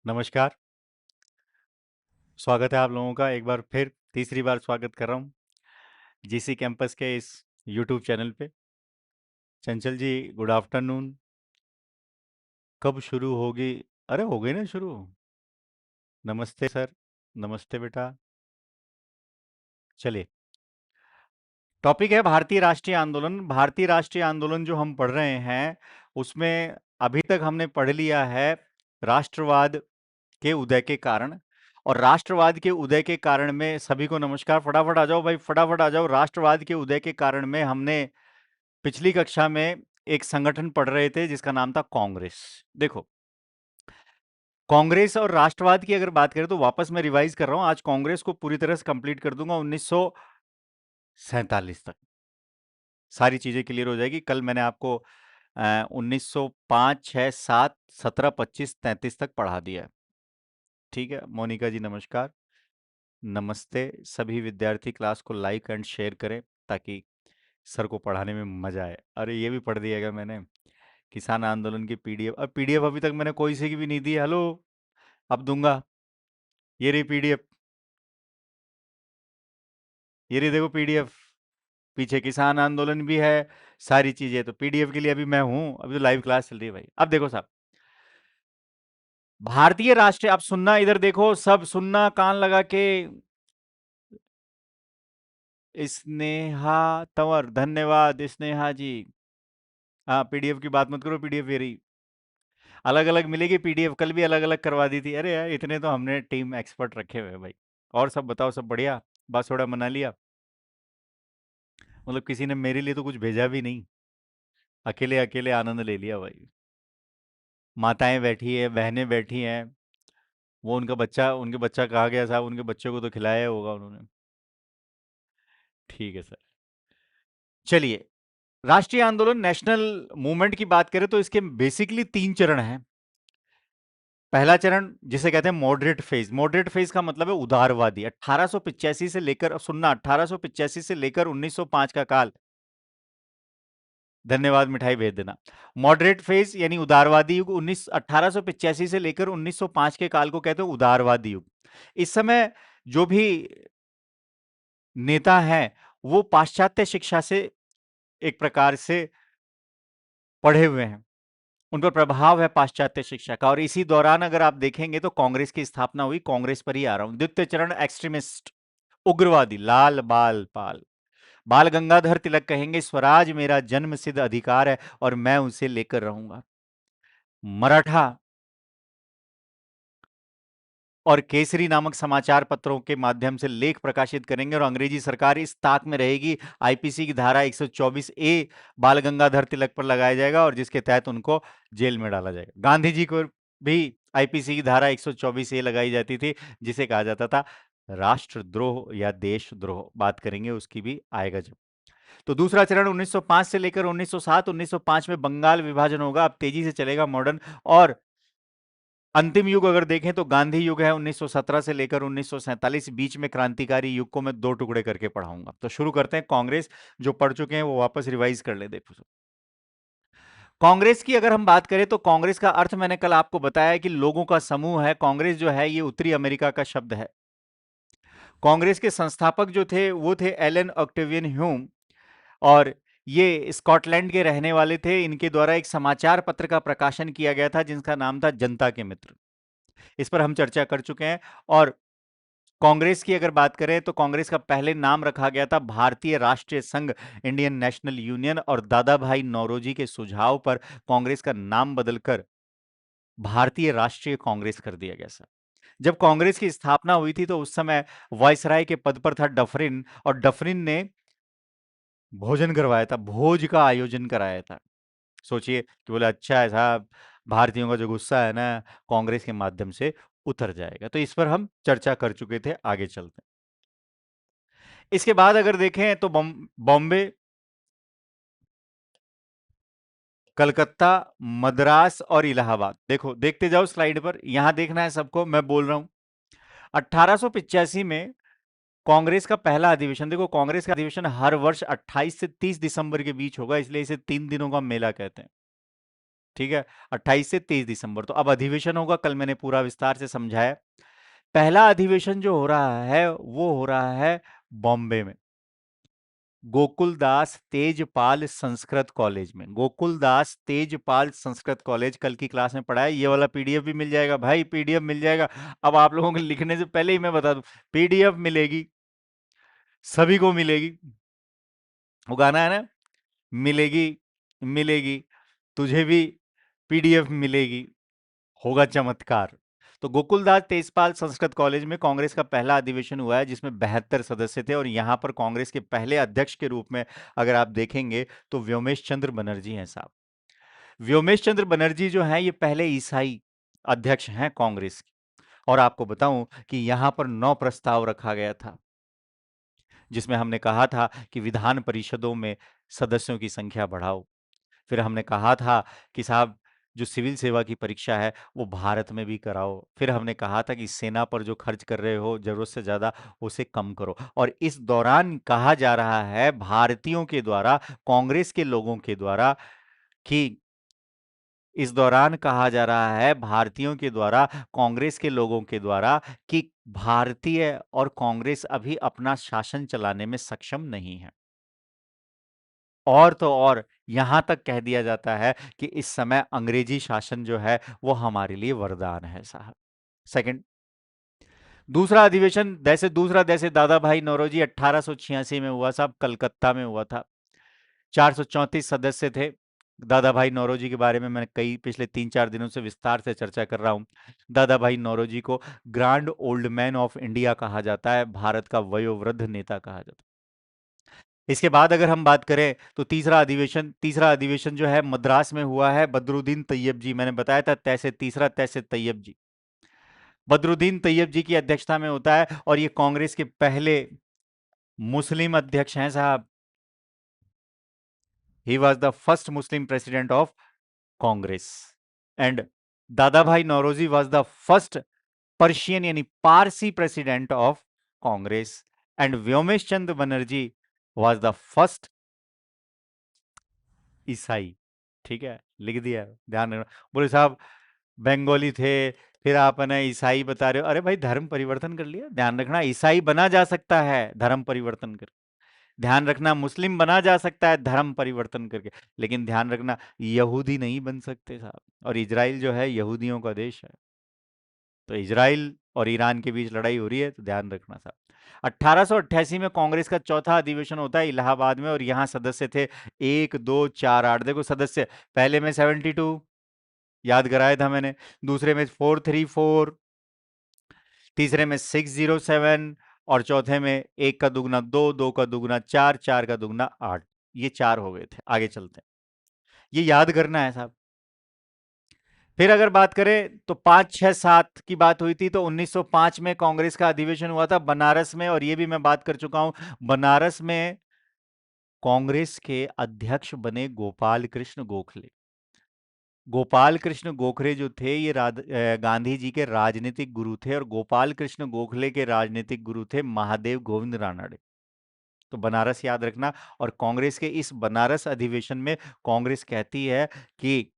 नमस्कार, स्वागत है आप लोगों का एक बार फिर तीसरी बार स्वागत कर रहा हूँ जीसी कैंपस के इस यूट्यूब चैनल पे। चंचल जी, गुड आफ्टरनून। कब शुरू होगी? अरे हो गई ना शुरू। नमस्ते सर। नमस्ते बेटा। चलिए, टॉपिक है भारतीय राष्ट्रीय आंदोलन। भारतीय राष्ट्रीय आंदोलन जो हम पढ़ रहे हैं उसमें अभी तक हमने पढ़ लिया है राष्ट्रवाद के उदय के कारण। और राष्ट्रवाद के उदय के कारण में सभी को नमस्कार, फटाफट आ जाओ भाई, फटाफट आ जाओ। राष्ट्रवाद के उदय के कारण में हमने पिछली कक्षा में एक संगठन पढ़ रहे थे जिसका नाम था कांग्रेस। देखो, कांग्रेस और राष्ट्रवाद की अगर बात करें तो वापस मैं रिवाइज कर रहा हूं, आज कांग्रेस को पूरी तरह से कंप्लीट कर दूंगा 1947 तक। सारी चीजें क्लियर हो जाएगी। कल मैंने आपको 1905, 6, 7, 17, 25, 33 तक पढ़ा दिया है। ठीक है, मोनिका जी नमस्कार। नमस्ते। सभी विद्यार्थी क्लास को लाइक एंड शेयर करें ताकि सर को पढ़ाने में मजा आए। अरे ये भी पढ़ दिएगा मैंने, किसान आंदोलन की पीडीएफ। अब पीडीएफ अभी तक मैंने कोई से की भी नहीं दी। हेलो, अब दूंगा। ये रही पीडीएफ, ये रही देखो पीडीएफ। पीछे किसान आंदोलन भी है, सारी चीजें। तो पीडीएफ के लिए अभी मैं हूं, अभी तो लाइव क्लास चल रही है भाई। अब देखो साहब, भारतीय राष्ट्रीय, अब सुनना, इधर देखो, सब सुनना कान लगा के। स्नेहा तंवर, धन्यवाद स्नेहा जी। हाँ, पीडीएफ की बात मत करो, पीडीएफ ये रही। अलग अलग मिलेगी पीडीएफ, कल भी अलग अलग करवा दी थी। अरे यार, इतने तो हमने टीम एक्सपर्ट रखे हुए हैं भाई। और सब बताओ, सब बढ़िया? बस थोड़ा मना लिया, मतलब किसी ने मेरे लिए तो कुछ भेजा भी नहीं, अकेले अकेले आनंद ले लिया भाई। माताएं बैठी है, बहनें बैठी हैं, वो उनके बच्चा कहा गया साहब, उनके बच्चों को तो खिलाया होगा उन्होंने। ठीक है सर। चलिए, राष्ट्रीय आंदोलन, नेशनल मूवमेंट की बात करें तो इसके बेसिकली 3 चरण हैं। पहला चरण जिसे कहते हैं मॉडरेट फेज। मॉडरेट फेज का मतलब है उदारवादी। 1885 से लेकर, सुनना, 1885 से लेकर 1905 का काल। धन्यवाद, मिठाई भेज देना। मॉडरेट फेज यानी उदारवादी युग, 1885 से लेकर 1905 के काल को कहते हैं उदारवादी युग। इस समय जो भी नेता हैं वो पाश्चात्य शिक्षा से एक प्रकार से पढ़े हुए हैं, उन पर प्रभाव है पाश्चात्य शिक्षा का। और इसी दौरान अगर आप देखेंगे तो कांग्रेस की स्थापना हुई। कांग्रेस पर ही आ रहा हूं। द्वितीय चरण एक्सट्रीमिस्ट, उग्रवादी, लाल बाल पाल, बाल गंगाधर तिलक कहेंगे स्वराज मेरा जन्म सिद्ध अधिकार है और मैं उसे लेकर रहूंगा। मराठा और केसरी नामक समाचार पत्रों के माध्यम से लेख प्रकाशित करेंगे और अंग्रेजी सरकार इस ताक में रहेगी। आईपीसी की धारा 124 ए बाल गंगाधर तिलक पर लगाया जाएगा और जिसके तहत उनको जेल में डाला जाएगा। गांधी जी को भी आईपीसी की धारा 124 ए लगाई जाती थी, जिसे कहा जाता था राष्ट्रद्रोह या देशद्रोह। बात करेंगे उसकी भी, आएगा जब। तो दूसरा चरण 1905 से लेकर 1907, 1905 में बंगाल विभाजन होगा। अब तेजी से चलेगा मॉडर्न। और अंतिम युग अगर देखें तो गांधी युग है, 1917 से लेकर 1947। बीच में क्रांतिकारी युग को मैं 2 टुकड़े करके पढ़ाऊंगा। तो शुरू करते हैं। कांग्रेस जो पढ़ चुके हैं वो वापस रिवाइज कर ले। देखो, कांग्रेस की अगर हम बात करें तो कांग्रेस का अर्थ मैंने कल आपको बताया कि लोगों का समूह है। कांग्रेस जो है ये उत्तरी अमेरिका का शब्द है। कांग्रेस के संस्थापक जो थे वो थे एलन ऑक्टेवियन ह्यूम, और ये स्कॉटलैंड के रहने वाले थे। इनके द्वारा एक समाचार पत्र का प्रकाशन किया गया था जिसका नाम था जनता के मित्र। इस पर हम चर्चा कर चुके हैं। और कांग्रेस की अगर बात करें तो कांग्रेस का पहले नाम रखा गया था भारतीय राष्ट्रीय संघ, इंडियन नेशनल यूनियन, और दादा भाई नौरोजी के सुझाव पर कांग्रेस का नाम बदलकर भारतीय राष्ट्रीय कांग्रेस कर दिया गया सर। जब कांग्रेस की स्थापना हुई थी तो उस समय वायसराय के पद पर था डफरिन, और डफरिन ने भोजन करवाया था, भोज का आयोजन कराया था। सोचिए कि बोले अच्छा है साहब, भारतीयों का जो गुस्सा है ना कांग्रेस के माध्यम से उतर जाएगा। तो इस पर हम चर्चा कर चुके थे, आगे चलते हैं। इसके बाद अगर देखें तो बॉम्बे, कलकत्ता, मद्रास और इलाहाबाद। देखो, देखते जाओ स्लाइड पर, यहां देखना है सबको, मैं बोल रहा हूं। 1885 में कांग्रेस का पहला अधिवेशन। देखो, कांग्रेस का अधिवेशन हर वर्ष 28 से 30 दिसंबर के बीच होगा, इसलिए इसे 3 दिनों का मेला कहते हैं। ठीक है, 28 से 23 दिसंबर। तो अब अधिवेशन होगा, कल मैंने पूरा विस्तार से समझाया। पहला अधिवेशन जो हो रहा है वो हो रहा है बॉम्बे में, गोकुलदास तेजपाल संस्कृत कॉलेज में। गोकुलदास तेजपाल संस्कृत कॉलेज, कल की क्लास में पढ़ा है। ये वाला पीडीएफ भी मिल जाएगा भाई, पीडीएफ मिल जाएगा। अब आप लोगों को लिखने से पहले ही मैं बता दूं, पीडीएफ मिलेगी, सभी को मिलेगी। वो गाना है ना, मिलेगी, मिलेगी, तुझे भी पीडीएफ मिलेगी, होगा चमत्कार। तो गोकुलदास तेजपाल संस्कृत कॉलेज में कांग्रेस का पहला अधिवेशन हुआ है, जिसमें 72 सदस्य थे। और यहां पर कांग्रेस के पहले अध्यक्ष के रूप में अगर आप देखेंगे तो व्योमेश चंद्र बनर्जी हैं साहब। व्योमेश चंद्र बनर्जी जो हैं ये पहले ईसाई अध्यक्ष हैं कांग्रेस के। और आपको बताऊं कि यहां पर 9 प्रस्ताव रखा गया था, जिसमें हमने कहा था कि विधान परिषदों में सदस्यों की संख्या बढ़ाओ। फिर हमने कहा था कि साहब जो सिविल सेवा की परीक्षा है वो भारत में भी कराओ। फिर हमने कहा था कि सेना पर जो खर्च कर रहे हो जरूरत से ज्यादा, उसे कम करो। और इस दौरान कहा जा रहा है भारतीयों के द्वारा, कांग्रेस के लोगों के द्वारा, कि इस दौरान कहा जा रहा है भारतीयों के द्वारा, कांग्रेस के लोगों के द्वारा, कि भारतीय और कांग्रेस अभी अपना शासन चलाने में सक्षम नहीं है। और तो और यहां तक कह दिया जाता है कि इस समय अंग्रेजी शासन जो है वो हमारे लिए वरदान है साहब। सेकंड, दूसरा जैसे दादा भाई नौरोजी 1886 में हुआ साहब, कलकत्ता में हुआ था। 434 सदस्य थे। दादा भाई नौरोजी के बारे में मैं कई पिछले 3-4 दिनों से विस्तार से चर्चा कर रहा हूं। दादा भाई नौरोजी को grand old man of India कहा जाता है, भारत का वयोवृद्ध नेता कहा जाता है। इसके बाद अगर हम बात करें तो तीसरा अधिवेशन जो है मद्रास में हुआ है, बदरुद्दीन तैयब जी, मैंने बताया था तैसे तैयब जी, बदरुद्दीन तैयब जी की अध्यक्षता में होता है। और ये कांग्रेस के पहले मुस्लिम अध्यक्ष हैं साहब। He was the first Muslim president of Congress. And Dadabhai Naoroji was the first Persian यानी पारसी president of Congress. And Womesh Chandra Banerjee was the first ईसाई। ठीक है, लिख दिया, ध्यान रखना। बोले साहब बंगाली थे, फिर आप है ना ईसाई बता रहे हो। अरे भाई धर्म परिवर्तन कर लिया, ध्यान रखना। ईसाई बना जा सकता है धर्म परिवर्तन कर, ध्यान रखना। मुस्लिम बना जा सकता है धर्म परिवर्तन करके, लेकिन ध्यान रखना यहूदी नहीं बन सकते साहब। और इजराइल जो है यहूदियों का देश है, तो इजराइल और ईरान के बीच लड़ाई हो रही है, तो ध्यान रखना साहब। 1888 में कांग्रेस का चौथा अधिवेशन होता है इलाहाबाद में, और यहां सदस्य थे 1, 2, 4, 8। देखो सदस्य, पहले में 72 याद कराया था मैंने, दूसरे में 434, तीसरे में 607, और चौथे में 1 का दुगना 2, 2 का दुगना 4, 4 का दुगना 8। ये 4 हो गए थे। आगे चलते हैं, ये याद करना है साहब। फिर अगर बात करें तो 5, 6, 7 की बात हुई थी, तो 1905 में कांग्रेस का अधिवेशन हुआ था बनारस में। और ये भी मैं बात कर चुका हूं, बनारस में कांग्रेस के अध्यक्ष बने गोपाल कृष्ण गोखले। गोपाल कृष्ण गोखले जो थे ये गांधी जी के राजनीतिक गुरु थे, और गोपाल कृष्ण गोखले के राजनीतिक गुरु थे महादेव गोविंद रानड़े। तो बनारस याद रखना। और कांग्रेस के इस बनारस अधिवेशन में कांग्रेस कहती है कि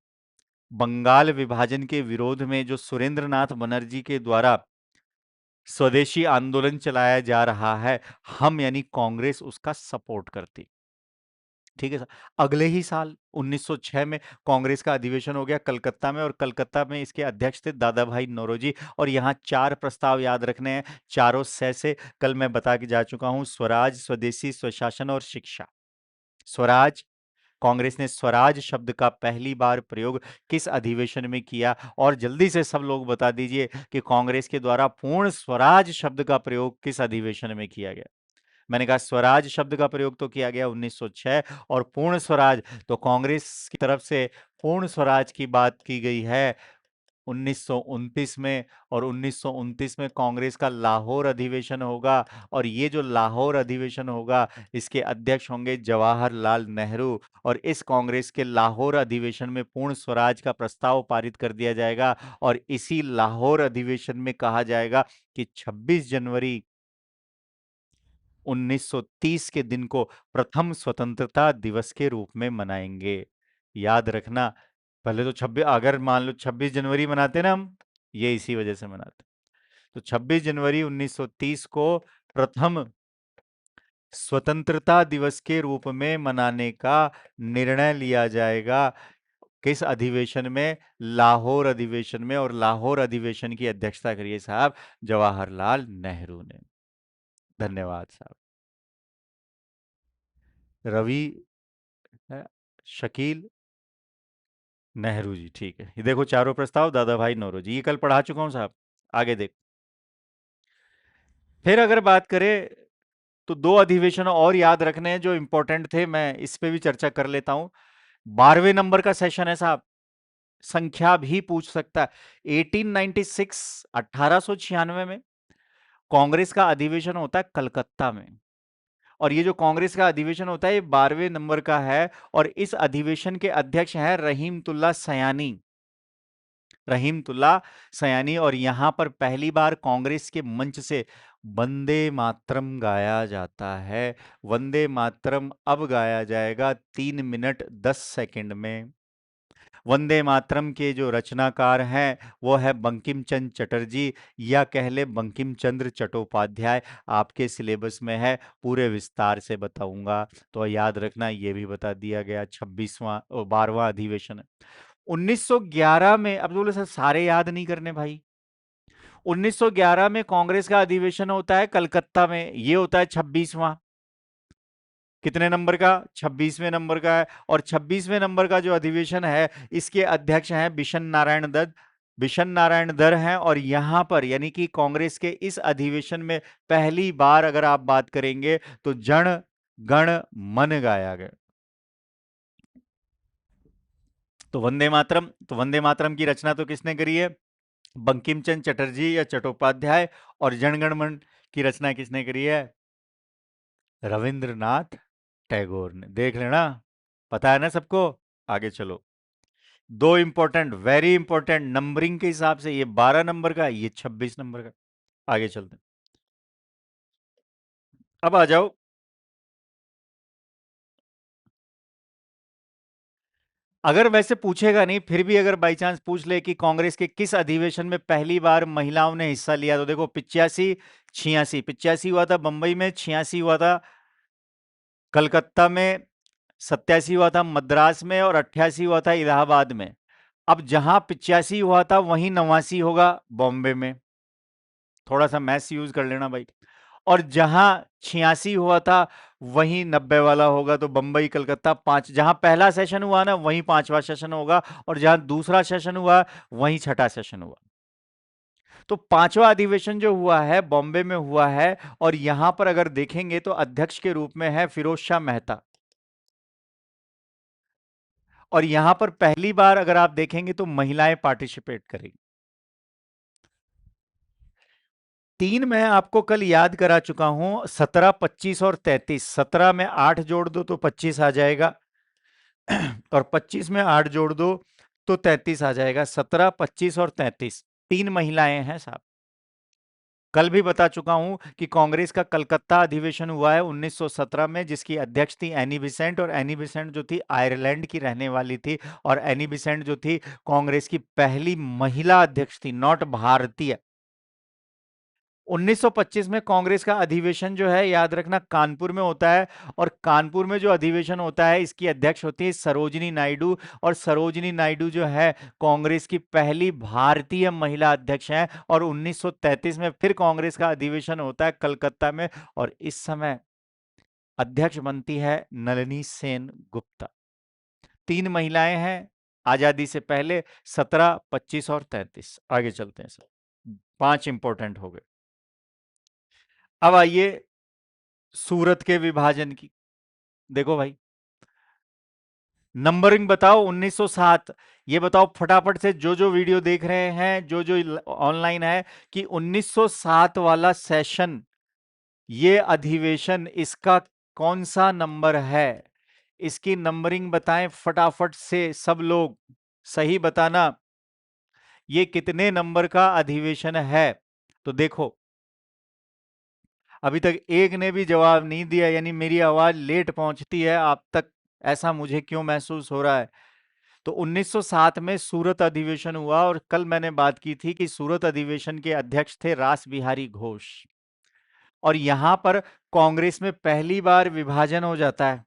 बंगाल विभाजन के विरोध में जो सुरेंद्रनाथ बनर्जी के द्वारा स्वदेशी आंदोलन चलाया जा रहा है, हम यानी कांग्रेस उसका सपोर्ट करती। ठीक है सर। अगले ही साल 1906 में कांग्रेस का अधिवेशन हो गया कलकत्ता में, और कलकत्ता में इसके अध्यक्ष थे दादा भाई नौरोजी। और यहाँ 4 प्रस्ताव याद रखने हैं, चारों से कल मैं बता के जा चुका हूं। स्वराज, स्वदेशी, स्वशासन और शिक्षा। स्वराज, कांग्रेस ने स्वराज शब्द का पहली बार प्रयोग किस अधिवेशन में किया? और जल्दी से सब लोग बता दीजिए कि कांग्रेस के द्वारा पूर्ण स्वराज शब्द का प्रयोग किस अधिवेशन में किया गया? मैंने कहा स्वराज शब्द का प्रयोग तो किया गया 1906, और पूर्ण स्वराज तो कांग्रेस की तरफ से पूर्ण स्वराज की बात की गई है 1929 में। और 1929 में कांग्रेस का लाहौर अधिवेशन होगा, और ये जो लाहौर अधिवेशन होगा इसके अध्यक्ष होंगे जवाहरलाल नेहरू। और इस कांग्रेस के लाहौर अधिवेशन में पूर्ण स्वराज का प्रस्ताव पारित कर दिया जाएगा। और इसी लाहौर अधिवेशन में कहा जाएगा कि 26 जनवरी 1930 के दिन को प्रथम स्वतंत्रता दिवस के रूप में मनाएंगे। याद रखना, पहले तो 26, अगर मान लो 26 जनवरी मनाते ना हम, ये इसी वजह से मनाते। तो 26 जनवरी 1930 को प्रथम स्वतंत्रता दिवस के रूप में मनाने का निर्णय लिया जाएगा। किस अधिवेशन में? लाहौर अधिवेशन में। और लाहौर अधिवेशन की अध्यक्षता करिए साहब, जवाहरलाल नेहरू ने। धन्यवाद साहब। रवि शकील नेहरू जी, ठीक है। ये देखो चारों प्रस्ताव दादा भाई नौरोजी, ये कल पढ़ा चुका हूं साहब। आगे देख। फिर अगर बात करें तो दो अधिवेशन और याद रखने हैं जो इंपॉर्टेंट थे, मैं इस पे भी चर्चा कर लेता हूं। 12वें नंबर का सेशन है साहब, संख्या भी पूछ सकता है। 1896 1896 में कांग्रेस का अधिवेशन होता है कलकत्ता में। और ये जो कांग्रेस का अधिवेशन होता है ये 12वें नंबर का है। और इस अधिवेशन के अध्यक्ष हैं रहीमतुल्ला सयानी। रहीमतुल्ला सयानी। और यहां पर पहली बार कांग्रेस के मंच से वंदे मातरम गाया जाता है। वंदे मातरम अब गाया जाएगा 3 मिनट 10 सेकंड में। वंदे मातरम के जो रचनाकार हैं वो है बंकिम चंद्र चटर्जी, या कह ले बंकिम चंद्र चट्टोपाध्याय। आपके सिलेबस में है, पूरे विस्तार से बताऊंगा, तो याद रखना। ये भी बता दिया गया। 26वां 12वां अधिवेशन है 1911 में। अब बोले सर सारे याद नहीं करने भाई। 1911 में कांग्रेस का अधिवेशन होता है कलकत्ता में, ये होता है 26वां। कितने नंबर का? 26वें नंबर का है। और 26वें नंबर का जो अधिवेशन है इसके अध्यक्ष हैं बिशन नारायण दत्त। बिशन नारायण दर हैं। और यहां पर यानी कि कांग्रेस के इस अधिवेशन में पहली बार अगर आप बात करेंगे तो जन गण मन गाया गया। तो वंदे मातरम की रचना तो किसने करी है? बंकिम चंद्र चटर्जी या चट्टोपाध्याय। और जनगण मन की रचना किसने करी है? रविंद्रनाथ टैगोर ने। देख लेना, पता है ना सबको। आगे चलो। दो इंपॉर्टेंट, वेरी इंपॉर्टेंट नंबरिंग के हिसाब से, ये 12 नंबर का, ये 26 नंबर का। आगे चलते हैं। अब आ जाओ। अगर वैसे पूछेगा नहीं, फिर भी अगर बाई चांस पूछ ले कि कांग्रेस के किस अधिवेशन में पहली बार महिलाओं ने हिस्सा लिया, तो देखो 85 86। 85 हुआ था बंबई में, 86 हुआ था कलकत्ता में, 87 हुआ था मद्रास में, और 88 हुआ था इलाहाबाद में। अब जहां 85 हुआ था वहीं 89 होगा बॉम्बे में। थोड़ा सा मैथ्स यूज कर लेना भाई। और जहां 86 हुआ था वहीं 90 वाला होगा। तो बंबई कलकत्ता पांच, जहां पहला सेशन हुआ ना वहीं पांचवा सेशन होगा। और जहां दूसरा सेशन हुआ वहीं छठा सेशन हुआ। तो पांचवा अधिवेशन जो हुआ है बॉम्बे में हुआ है। और यहां पर अगर देखेंगे तो अध्यक्ष के रूप में है फिरोज शाह मेहता। और यहां पर पहली बार अगर आप देखेंगे तो महिलाएं पार्टिसिपेट करेंगी। तीन मैं आपको कल याद करा चुका हूं, 17 25 और 33। 17 में 8 जोड़ दो तो 25 आ जाएगा। और 25 में 8 जोड़ दो तो 33 आ जाएगा। 17 25 और 33 तीन महिलाएं हैं साहब। कल भी बता चुका हूं कि कांग्रेस का कलकत्ता अधिवेशन हुआ है 1917 में, जिसकी अध्यक्ष थी एनी बिसेंट। और एनी बिसेंट जो थी आयरलैंड की रहने वाली थी। और एनी बिसेंट जो थी कांग्रेस की पहली महिला अध्यक्ष थी, नॉट भारतीय। 1925 में कांग्रेस का अधिवेशन जो है याद रखना कानपुर में होता है। और कानपुर में जो अधिवेशन होता है इसकी अध्यक्ष होती है सरोजिनी नायडू। और सरोजिनी नायडू जो है कांग्रेस की पहली भारतीय महिला अध्यक्ष हैं। और 1933 में फिर कांग्रेस का अधिवेशन होता है कलकत्ता में। और इस समय अध्यक्ष बनती है नलिनी सेन गुप्ता। तीन महिलाएं हैं आजादी से पहले, 17 25 और 33। आगे चलते हैं सर, पांच इंपॉर्टेंट हो गए। अब आइए सूरत के विभाजन की। देखो भाई, नंबरिंग बताओ 1907। ये बताओ फटाफट से, जो जो वीडियो देख रहे हैं, जो जो ऑनलाइन है, कि 1907 वाला सेशन, ये अधिवेशन, इसका कौन सा नंबर है? इसकी नंबरिंग बताएं फटाफट से सब लोग, सही बताना। ये कितने नंबर का अधिवेशन है? तो देखो, अभी तक एक ने भी जवाब नहीं दिया, यानी मेरी आवाज लेट पहुंचती है आप तक, ऐसा मुझे क्यों महसूस हो रहा है? तो 1907 में सूरत अधिवेशन हुआ और कल मैंने बात की थी कि सूरत अधिवेशन के अध्यक्ष थे रास बिहारी घोष। और यहां पर कांग्रेस में पहली बार विभाजन हो जाता है।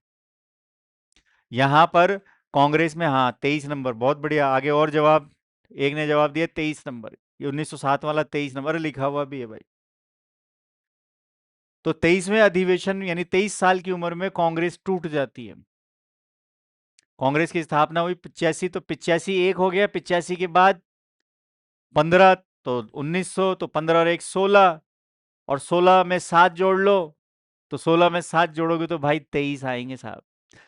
यहां पर कांग्रेस में, हाँ 23 नंबर, बहुत बढ़िया। आगे और जवाब, एक ने जवाब दिया 23 नंबर, ये 1907 वाला 23 नंबर लिखा हुआ भी है भाई। तो 23वें अधिवेशन यानी 23 साल की उम्र में कांग्रेस टूट जाती है। कांग्रेस की स्थापना हुई 85, तो 85 एक हो गया, 85 के बाद 15, तो 1900, तो 15 और एक 16, और 16 में 7 जोड़ लो, तो 16 में 7 जोड़ोगे तो भाई 23 आएंगे साहब।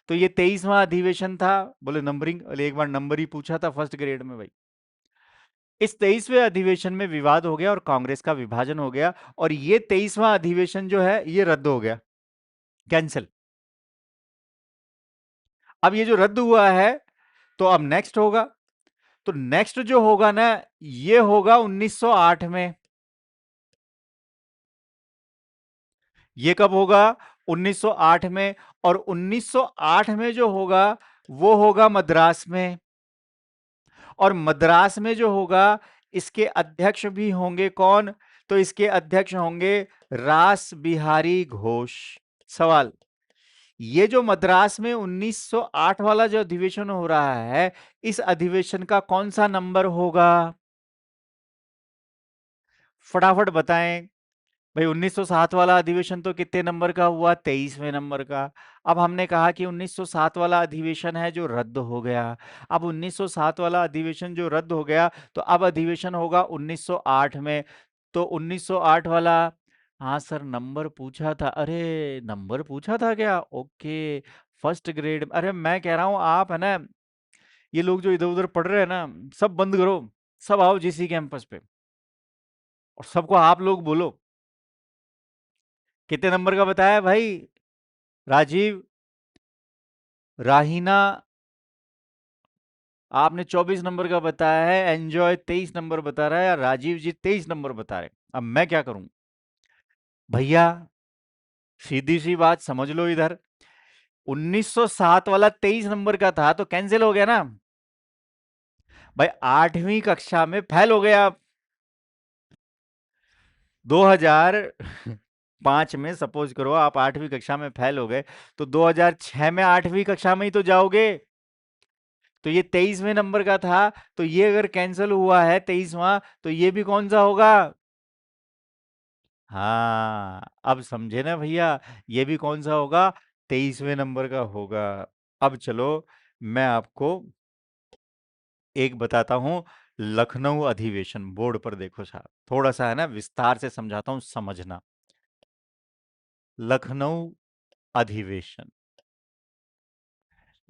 तो ये 23वां अधिवेशन था। बोले नंबरिंग, एक बार नंबर ही पूछा था फर्स्ट ग्रेड में भाई। इस 23वें अधिवेशन में विवाद हो गया और कांग्रेस का विभाजन हो गया, और ये 23वां अधिवेशन जो है ये रद्द हो गया, कैंसिल। अब ये जो रद्द हुआ है, तो अब नेक्स्ट होगा, तो नेक्स्ट जो होगा ना, ये होगा 1908 में। ये कब होगा? 1908 में। और 1908 में जो होगा वो होगा मद्रास में, और मद्रास में जो होगा इसके अध्यक्ष भी होंगे कौन? तो इसके अध्यक्ष होंगे रास बिहारी घोष। सवाल, ये जो मद्रास में 1908 वाला जो अधिवेशन हो रहा है, इस अधिवेशन का कौन सा नंबर होगा? फटाफट बताएं भाई। 1907 वाला अधिवेशन तो कितने नंबर का हुआ? 23वें नंबर का। अब हमने कहा कि 1907 वाला अधिवेशन है जो रद्द हो गया। अब 1907 वाला अधिवेशन जो रद्द हो गया, तो अब अधिवेशन होगा 1908 में। तो 1908 वाला, हाँ सर नंबर पूछा था, अरे नंबर पूछा था क्या? Okay, first grade. अरे मैं कह रहा हूं आप है ना, ये लोग जो इधर उधर पढ़ रहे हैं ना, सब बंद करो, सब आओ जीसी कैंपस पे, और सबको आप लोग बोलो। कितने नंबर का बताया भाई? राजीव, राहीना, आपने 24 नंबर का बताया है। एंजॉय 23 नंबर बता रहा है, और राजीव जी 23 नंबर बता रहे हैं। अब मैं क्या करूं भैया? सीधी सी बात समझ लो इधर, 1907 वाला 23 नंबर का था तो कैंसिल हो गया ना भाई। 8वीं कक्षा में फेल हो गया आप। 2005 में सपोज करो आप 8वीं कक्षा में फेल हो गए, तो 2006 में 8वीं कक्षा में ही तो जाओगे। तो ये 23वें नंबर का था, तो ये अगर कैंसिल हुआ है 23वां, तो ये भी कौन सा होगा? हाँ, अब समझे ना भैया, ये भी कौन सा होगा? 23वें नंबर का होगा। अब चलो मैं आपको एक बताता हूं, लखनऊ अधिवेशन। बोर्ड पर देखो साहब, थोड़ा सा है ना विस्तार से समझाता हूं, समझना। लखनऊ अधिवेशन,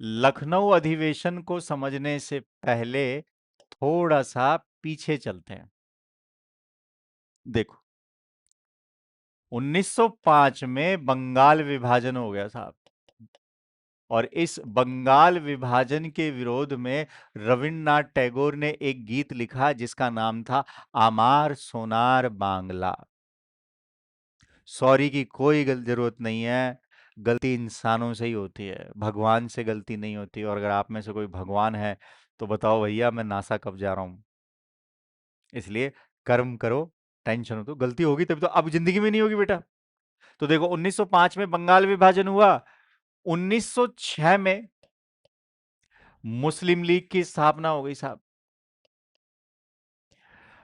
लखनऊ अधिवेशन को समझने से पहले थोड़ा सा पीछे चलते हैं। देखो, 1905 में बंगाल विभाजन हो गया साहब, और इस बंगाल विभाजन के विरोध में रविन्द्रनाथ टैगोर ने एक गीत लिखा जिसका नाम था आमार सोनार बांग्ला। सॉरी की कोई जरूरत नहीं है, गलती इंसानों से ही होती है, भगवान से गलती नहीं होती। और अगर आप में से कोई भगवान है तो बताओ भैया मैं नासा कब जा रहा हूं। इसलिए कर्म करो, टेंशन हो तो गलती होगी तभी तो, अब जिंदगी में नहीं होगी बेटा। तो देखो 1905 में बंगाल विभाजन हुआ, 1906 में मुस्लिम लीग की स्थापना हो गई साहब।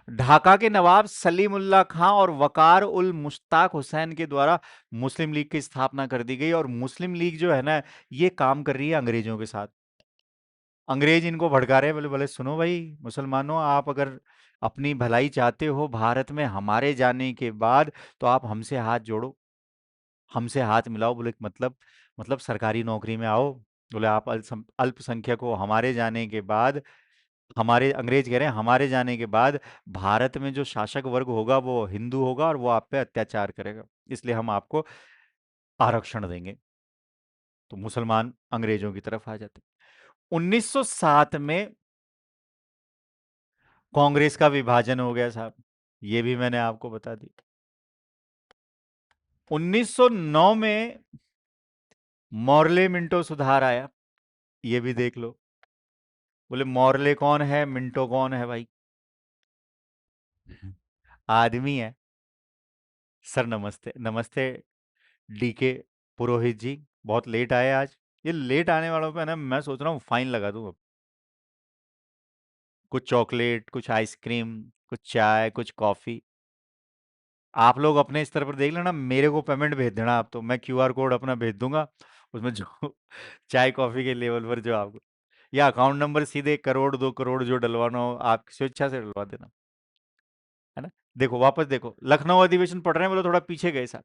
ढाका के नवाब सलीमुल्लाह खां और वकार उल मुश्ताक हुसैन के द्वारा मुस्लिम लीग की स्थापना कर दी गई। और मुस्लिम लीग जो है ना, ये काम कर रही है अंग्रेजों के साथ। अंग्रेज इनको भड़का रहे हैं, बोले बोले सुनो भाई मुसलमानों, आप अगर अपनी भलाई चाहते हो भारत में हमारे जाने के बाद, तो आप हमसे हाथ जोड़ो, हमसे हाथ मिलाओ। बोले मतलब सरकारी नौकरी में आओ। बोले आप अल्पसंख्यक हो, हमारे जाने के बाद, हमारे, अंग्रेज कह रहे हैं हमारे जाने के बाद भारत में जो शासक वर्ग होगा वो हिंदू होगा और वो आप पे अत्याचार करेगा, इसलिए हम आपको आरक्षण देंगे। तो मुसलमान अंग्रेजों की तरफ आ जाते। 1907 में कांग्रेस का विभाजन हो गया साहब, ये भी मैंने आपको बता दी। 1909 में मॉर्ले मिंटो सुधार आया, ये भी देख लो। बोले मॉर्ले कौन है, मिंटो कौन है भाई? आदमी है। सर नमस्ते, नमस्ते। डीके पुरोहित जी, बहुत लेट आए आज। ये लेट आने वालों पे ना मैं सोच रहा हूँ फाइन लगा दूं अब। कुछ चॉकलेट, कुछ आइसक्रीम, कुछ चाय, कुछ कॉफी। आप लोग अपने स्तर पर देख लेना, मेरे को पेमेंट भेज देना आप, तो मैं क्यूआर कोड अपना भेज दूंगा। उसमें जो चाय कॉफी के लेवल पर जो आपको, या अकाउंट नंबर सीधे 1 करोड़ 2 करोड़ जो डलवाना हो आप स्वेच्छा से डलवा देना। है ना? देखो वापस देखो, लखनऊ अधिवेशन पढ़ रहे हैं, बोलो थोड़ा पीछे गए साहब।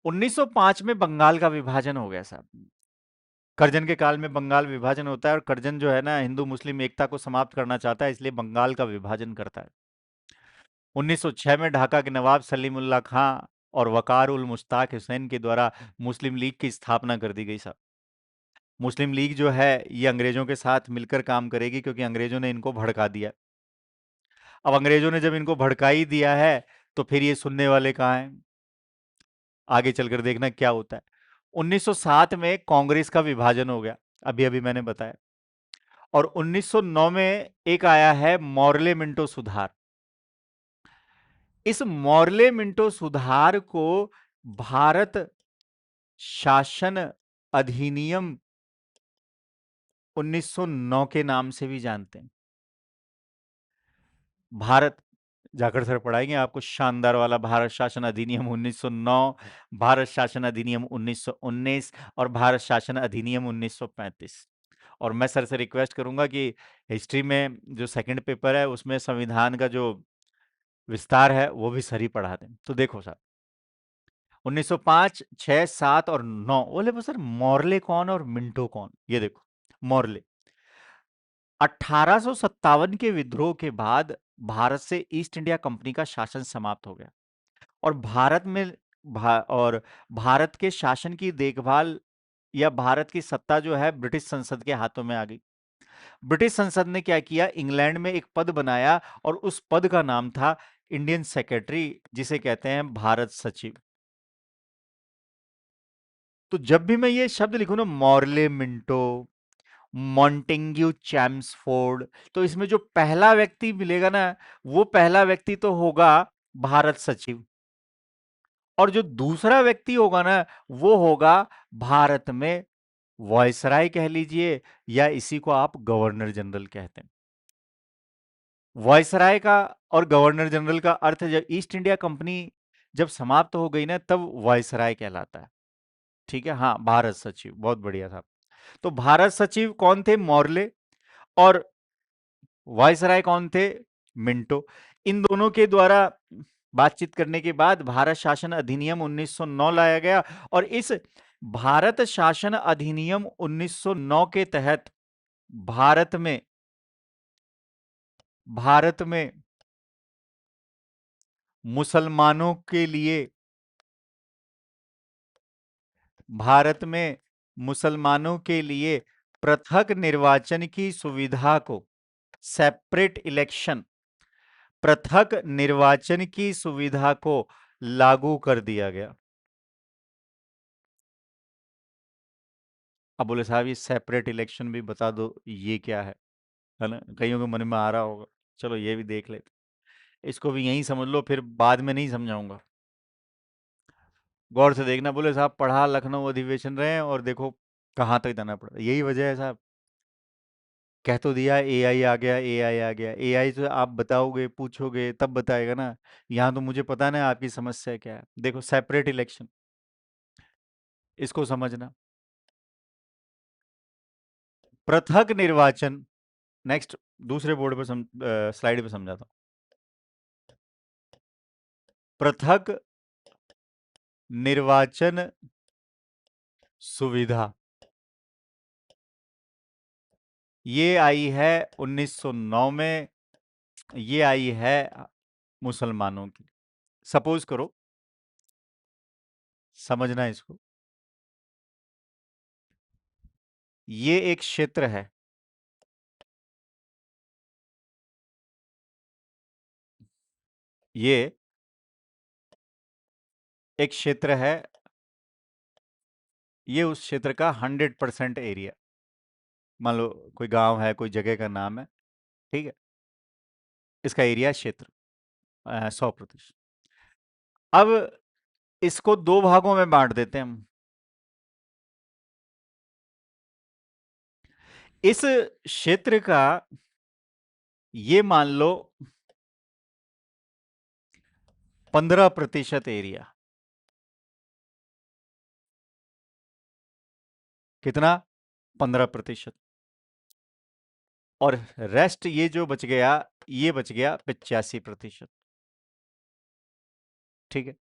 1905 में बंगाल का विभाजन हो गया साहब। करजन के काल में बंगाल विभाजन होता है, और करजन जो है ना हिंदू मुस्लिम एकता को समाप्त करना चाहता है, इसलिए बंगाल का विभाजन करता है। 1906 में ढाका के नवाब सलीमुल्लाह खां और वकार उल मुश्ताक हुसैन के द्वारा मुस्लिम लीग की स्थापना कर दी गई साहब। मुस्लिम लीग जो है ये अंग्रेजों के साथ मिलकर काम करेगी, क्योंकि अंग्रेजों ने इनको भड़का दिया। अब अंग्रेजों ने जब इनको भड़का ही दिया है, तो फिर ये सुनने वाले कहाँ हैं? आगे चलकर देखना क्या होता है। 1907 में कांग्रेस का विभाजन हो गया, अभी अभी मैंने बताया। और 1909 में एक आया है मॉर्ले मिंटो सुधार। इस मॉर्ले मिंटो सुधार को भारत शासन अधिनियम 1909 के नाम से भी जानते हैं। भारत, जाकर सर पढ़ाएंगे आपको शानदार वाला भारत शासन अधिनियम 1909, भारत शासन अधिनियम 1919 और भारत शासन अधिनियम 1935। और मैं सर से रिक्वेस्ट करूंगा कि हिस्ट्री में जो सेकंड पेपर है उसमें संविधान का जो विस्तार है वो भी सर ही पढ़ा दें। तो देखो सर, 1905, 6, 7 और 9, बोले वो सर मॉर्ले कौन और मिंटो कौन? ये देखो, मॉर्ले 1857 के विद्रोह के बाद भारत से ईस्ट इंडिया कंपनी का शासन समाप्त हो गया, और भारत में और भारत के शासन की देखभाल या भारत की सत्ता जो है ब्रिटिश संसद के हाथों में आ गई। ब्रिटिश संसद ने क्या किया, इंग्लैंड में एक पद बनाया, और उस पद का नाम था इंडियन सेक्रेटरी, जिसे कहते हैं भारत सचिव। तो जब भी मैं ये शब्द लिखूं ना, मॉर्ले मिंटो, मॉन्टेग्यू चैम्सफोर्ड, तो इसमें जो पहला व्यक्ति मिलेगा ना, वो पहला व्यक्ति तो होगा भारत सचिव, और जो दूसरा व्यक्ति होगा ना, वो होगा भारत में वॉयसराय कह लीजिए, या इसी को आप गवर्नर जनरल कहते हैं। वॉयसराय का और गवर्नर जनरल का अर्थ, जब ईस्ट इंडिया कंपनी जब समाप्त हो गई ना, तब वॉयसराय कहलाता है। ठीक है, हाँ, भारत सचिव, बहुत बढ़िया था। तो भारत सचिव कौन थे? मॉर्ले। और वायसराय कौन थे? मिंटो। इन दोनों के द्वारा बातचीत करने के बाद भारत शासन अधिनियम 1909 लाया गया, और इस भारत शासन अधिनियम 1909 के तहत भारत में भारत में मुसलमानों के लिए भारत में मुसलमानों के लिए पृथक निर्वाचन की सुविधा को, सेपरेट इलेक्शन, पृथक निर्वाचन की सुविधा को लागू कर दिया गया। अब बोले साहब ये सेपरेट इलेक्शन भी बता दो, ये क्या है ना? कईयों के मन में आ रहा होगा। चलो ये भी देख लेते, इसको भी यहीं समझ लो, फिर बाद में नहीं समझाऊंगा। गौर से देखना। बोले साहब पढ़ा लखनऊ अधिवेशन रहे हैं, और देखो कहाँ तक जाना पड़ा। यही वजह है साहब, कह तो दिया एआई आ गया, एआई आ गया। एआई से आप बताओगे, पूछोगे, तब बताएगा ना। यहाँ तो मुझे पता ना आपकी समस्या क्या है। देखो सेपरेट इलेक्शन, इसको समझना। पृथक निर्वाचन, नेक्स्ट, दूसरे बोर्ड पे स्लाइड पे समझाता हूँ। पृथक निर्वाचन सुविधा, ये आई है 1909 में। ये आई है मुसलमानों की। सपोज करो, समझना इसको, ये एक क्षेत्र है, ये एक क्षेत्र है, ये उस क्षेत्र का 100% एरिया। मान लो कोई गांव है, कोई जगह का नाम है, ठीक है, इसका एरिया क्षेत्र 100%। अब इसको दो भागों में बांट देते हैं हम। इस क्षेत्र का ये मान लो 15% एरिया। कितना? 15%। और रेस्ट ये जो बच गया, ये बच गया 85%। ठीक है।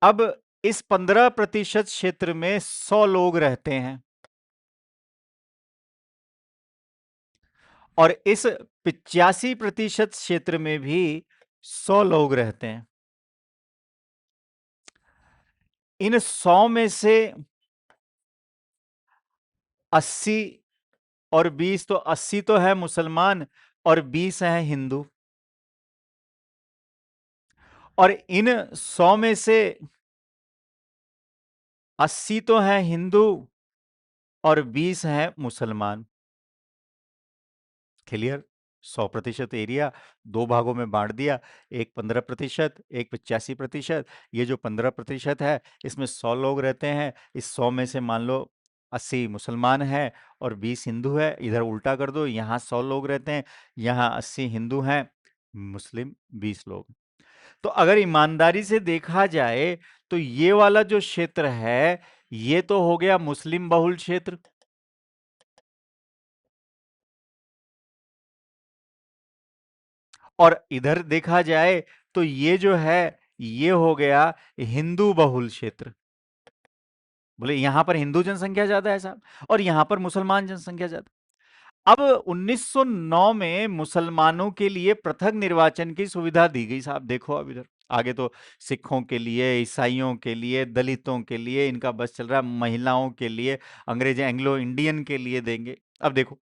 अब इस 15% क्षेत्र में 100 लोग रहते हैं, और इस 85% क्षेत्र में भी 100 लोग रहते हैं। इन 100 में से 80 और 20, तो 80 तो है मुसलमान और 20 है हिंदू। और इन 100 में से 80 तो है हिंदू और 20 है मुसलमान। क्लियर? 100% एरिया, दो भागों में बांट दिया, एक 15%, एक 85%। ये जो 15% है, इसमें 100 लोग रहते हैं। इस 100 में से मान लो 80 मुसलमान है और 20 हिंदू है। इधर उल्टा कर दो, यहाँ 100 लोग रहते हैं, यहाँ 80 हिंदू हैं, मुस्लिम 20 लोग। तो अगर ईमानदारी से देखा जाए तो ये वाला जो क्षेत्र है, ये तो हो गया मुस्लिम बहुल क्षेत्र, और इधर देखा जाए तो ये जो है, ये हो गया हिंदू बहुल क्षेत्र। बोले यहां पर हिंदू जनसंख्या ज्यादा है साहब, और यहां पर मुसलमान जनसंख्या ज्यादा। अब 1909 में मुसलमानों के लिए पृथक निर्वाचन की सुविधा दी गई साहब। देखो अब इधर आगे तो सिखों के लिए, ईसाइयों के लिए, दलितों के लिए इनका बस चल रहा है, महिलाओं के लिए, अंग्रेज एंग्लो इंडियन के लिए देंगे। अब देखो,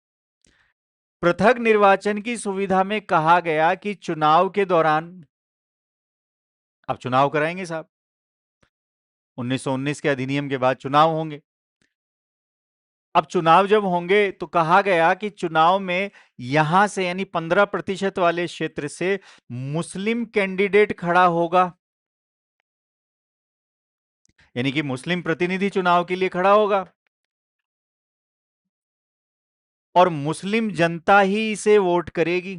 पृथक निर्वाचन की सुविधा में कहा गया कि चुनाव के दौरान, अब चुनाव कराएंगे साहब, 1919 के अधिनियम के बाद चुनाव होंगे। अब चुनाव जब होंगे तो कहा गया कि चुनाव में यहां से, यानी 15% वाले क्षेत्र से मुस्लिम कैंडिडेट खड़ा होगा, यानी कि मुस्लिम प्रतिनिधि चुनाव के लिए खड़ा होगा, और मुस्लिम जनता ही इसे वोट करेगी।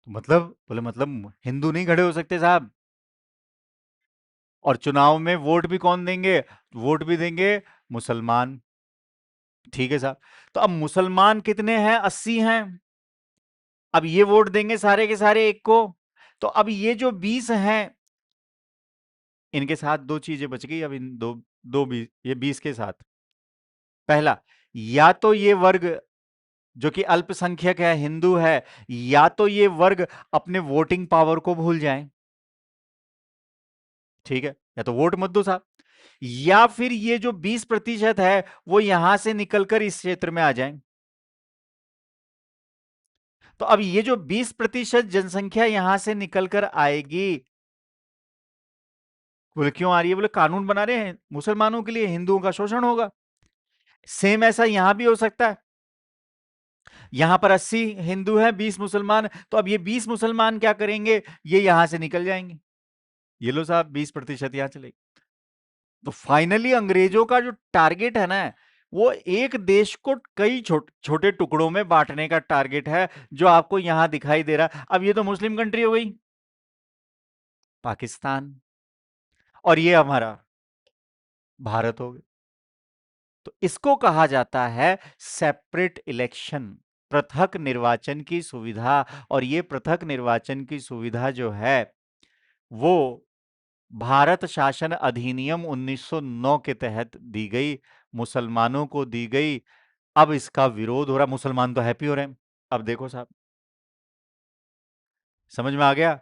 तो मतलब, बोले मतलब हिंदू नहीं खड़े हो सकते साहब। और चुनाव में वोट भी कौन देंगे? वोट भी देंगे मुसलमान। ठीक है साहब। तो अब मुसलमान कितने हैं? 80 हैं। अब ये वोट देंगे सारे के सारे एक को। तो अब ये जो 20 हैं, इनके साथ दो चीजें बच गई। अब इन दो दो 20, ये 20 के साथ, पहला, या तो ये वर्ग जो कि अल्पसंख्यक है, हिंदू है, या तो ये वर्ग अपने वोटिंग पावर को भूल जाएं। ठीक है, या तो वोट मत दो साहब, या फिर ये जो 20% है वो यहां से निकलकर इस क्षेत्र में आ जाएं। तो अब ये जो 20% जनसंख्या यहां से निकलकर आएगी, बोले क्यों आ रही है? बोले कानून बना रहे हैं मुसलमानों के लिए, हिंदुओं का शोषण होगा। सेम ऐसा यहां भी हो सकता है। यहां पर 80 हिंदू है, 20 मुसलमान, तो अब ये 20 मुसलमान क्या करेंगे? ये यहां से निकल जाएंगे। ये लो साहब, 20% यहां चले। तो फाइनली अंग्रेजों का जो टारगेट है ना, वो एक देश को कई छोटे टुकड़ों में बांटने का टारगेट है, जो आपको यहां दिखाई दे रहा। अब ये तो मुस्लिम कंट्री हो गई, पाकिस्तान, और ये हमारा भारत हो गया। तो इसको कहा जाता है सेपरेट इलेक्शन, पृथक निर्वाचन की सुविधा। और ये पृथक निर्वाचन की सुविधा जो है, वो भारत शासन अधिनियम 1909 के तहत दी गई, मुसलमानों को दी गई। अब इसका विरोध हो रहा, मुसलमान तो हैप्पी हो रहे हैं। अब देखो साहब, समझ में आ गया?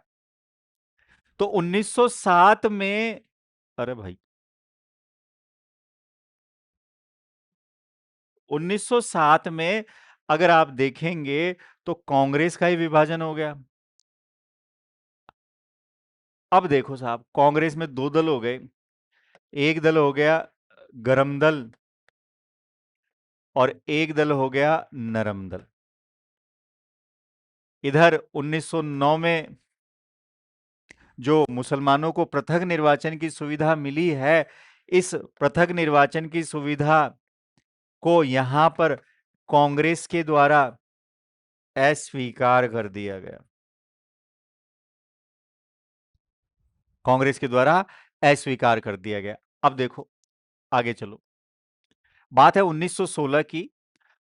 तो 1907 में, अरे भाई, 1907 में अगर आप देखेंगे तो कांग्रेस का ही विभाजन हो गया। अब देखो साहब, कांग्रेस में दो दल हो गए, एक दल हो गया गरम दल और एक दल हो गया नरम दल। इधर 1909 में जो मुसलमानों को पृथक निर्वाचन की सुविधा मिली है, इस पृथक निर्वाचन की सुविधा को यहां पर कांग्रेस के द्वारा अस्वीकार कर दिया गया। कांग्रेस के द्वारा अस्वीकार कर दिया गया। अब देखो, आगे चलो। बात है 1916 की,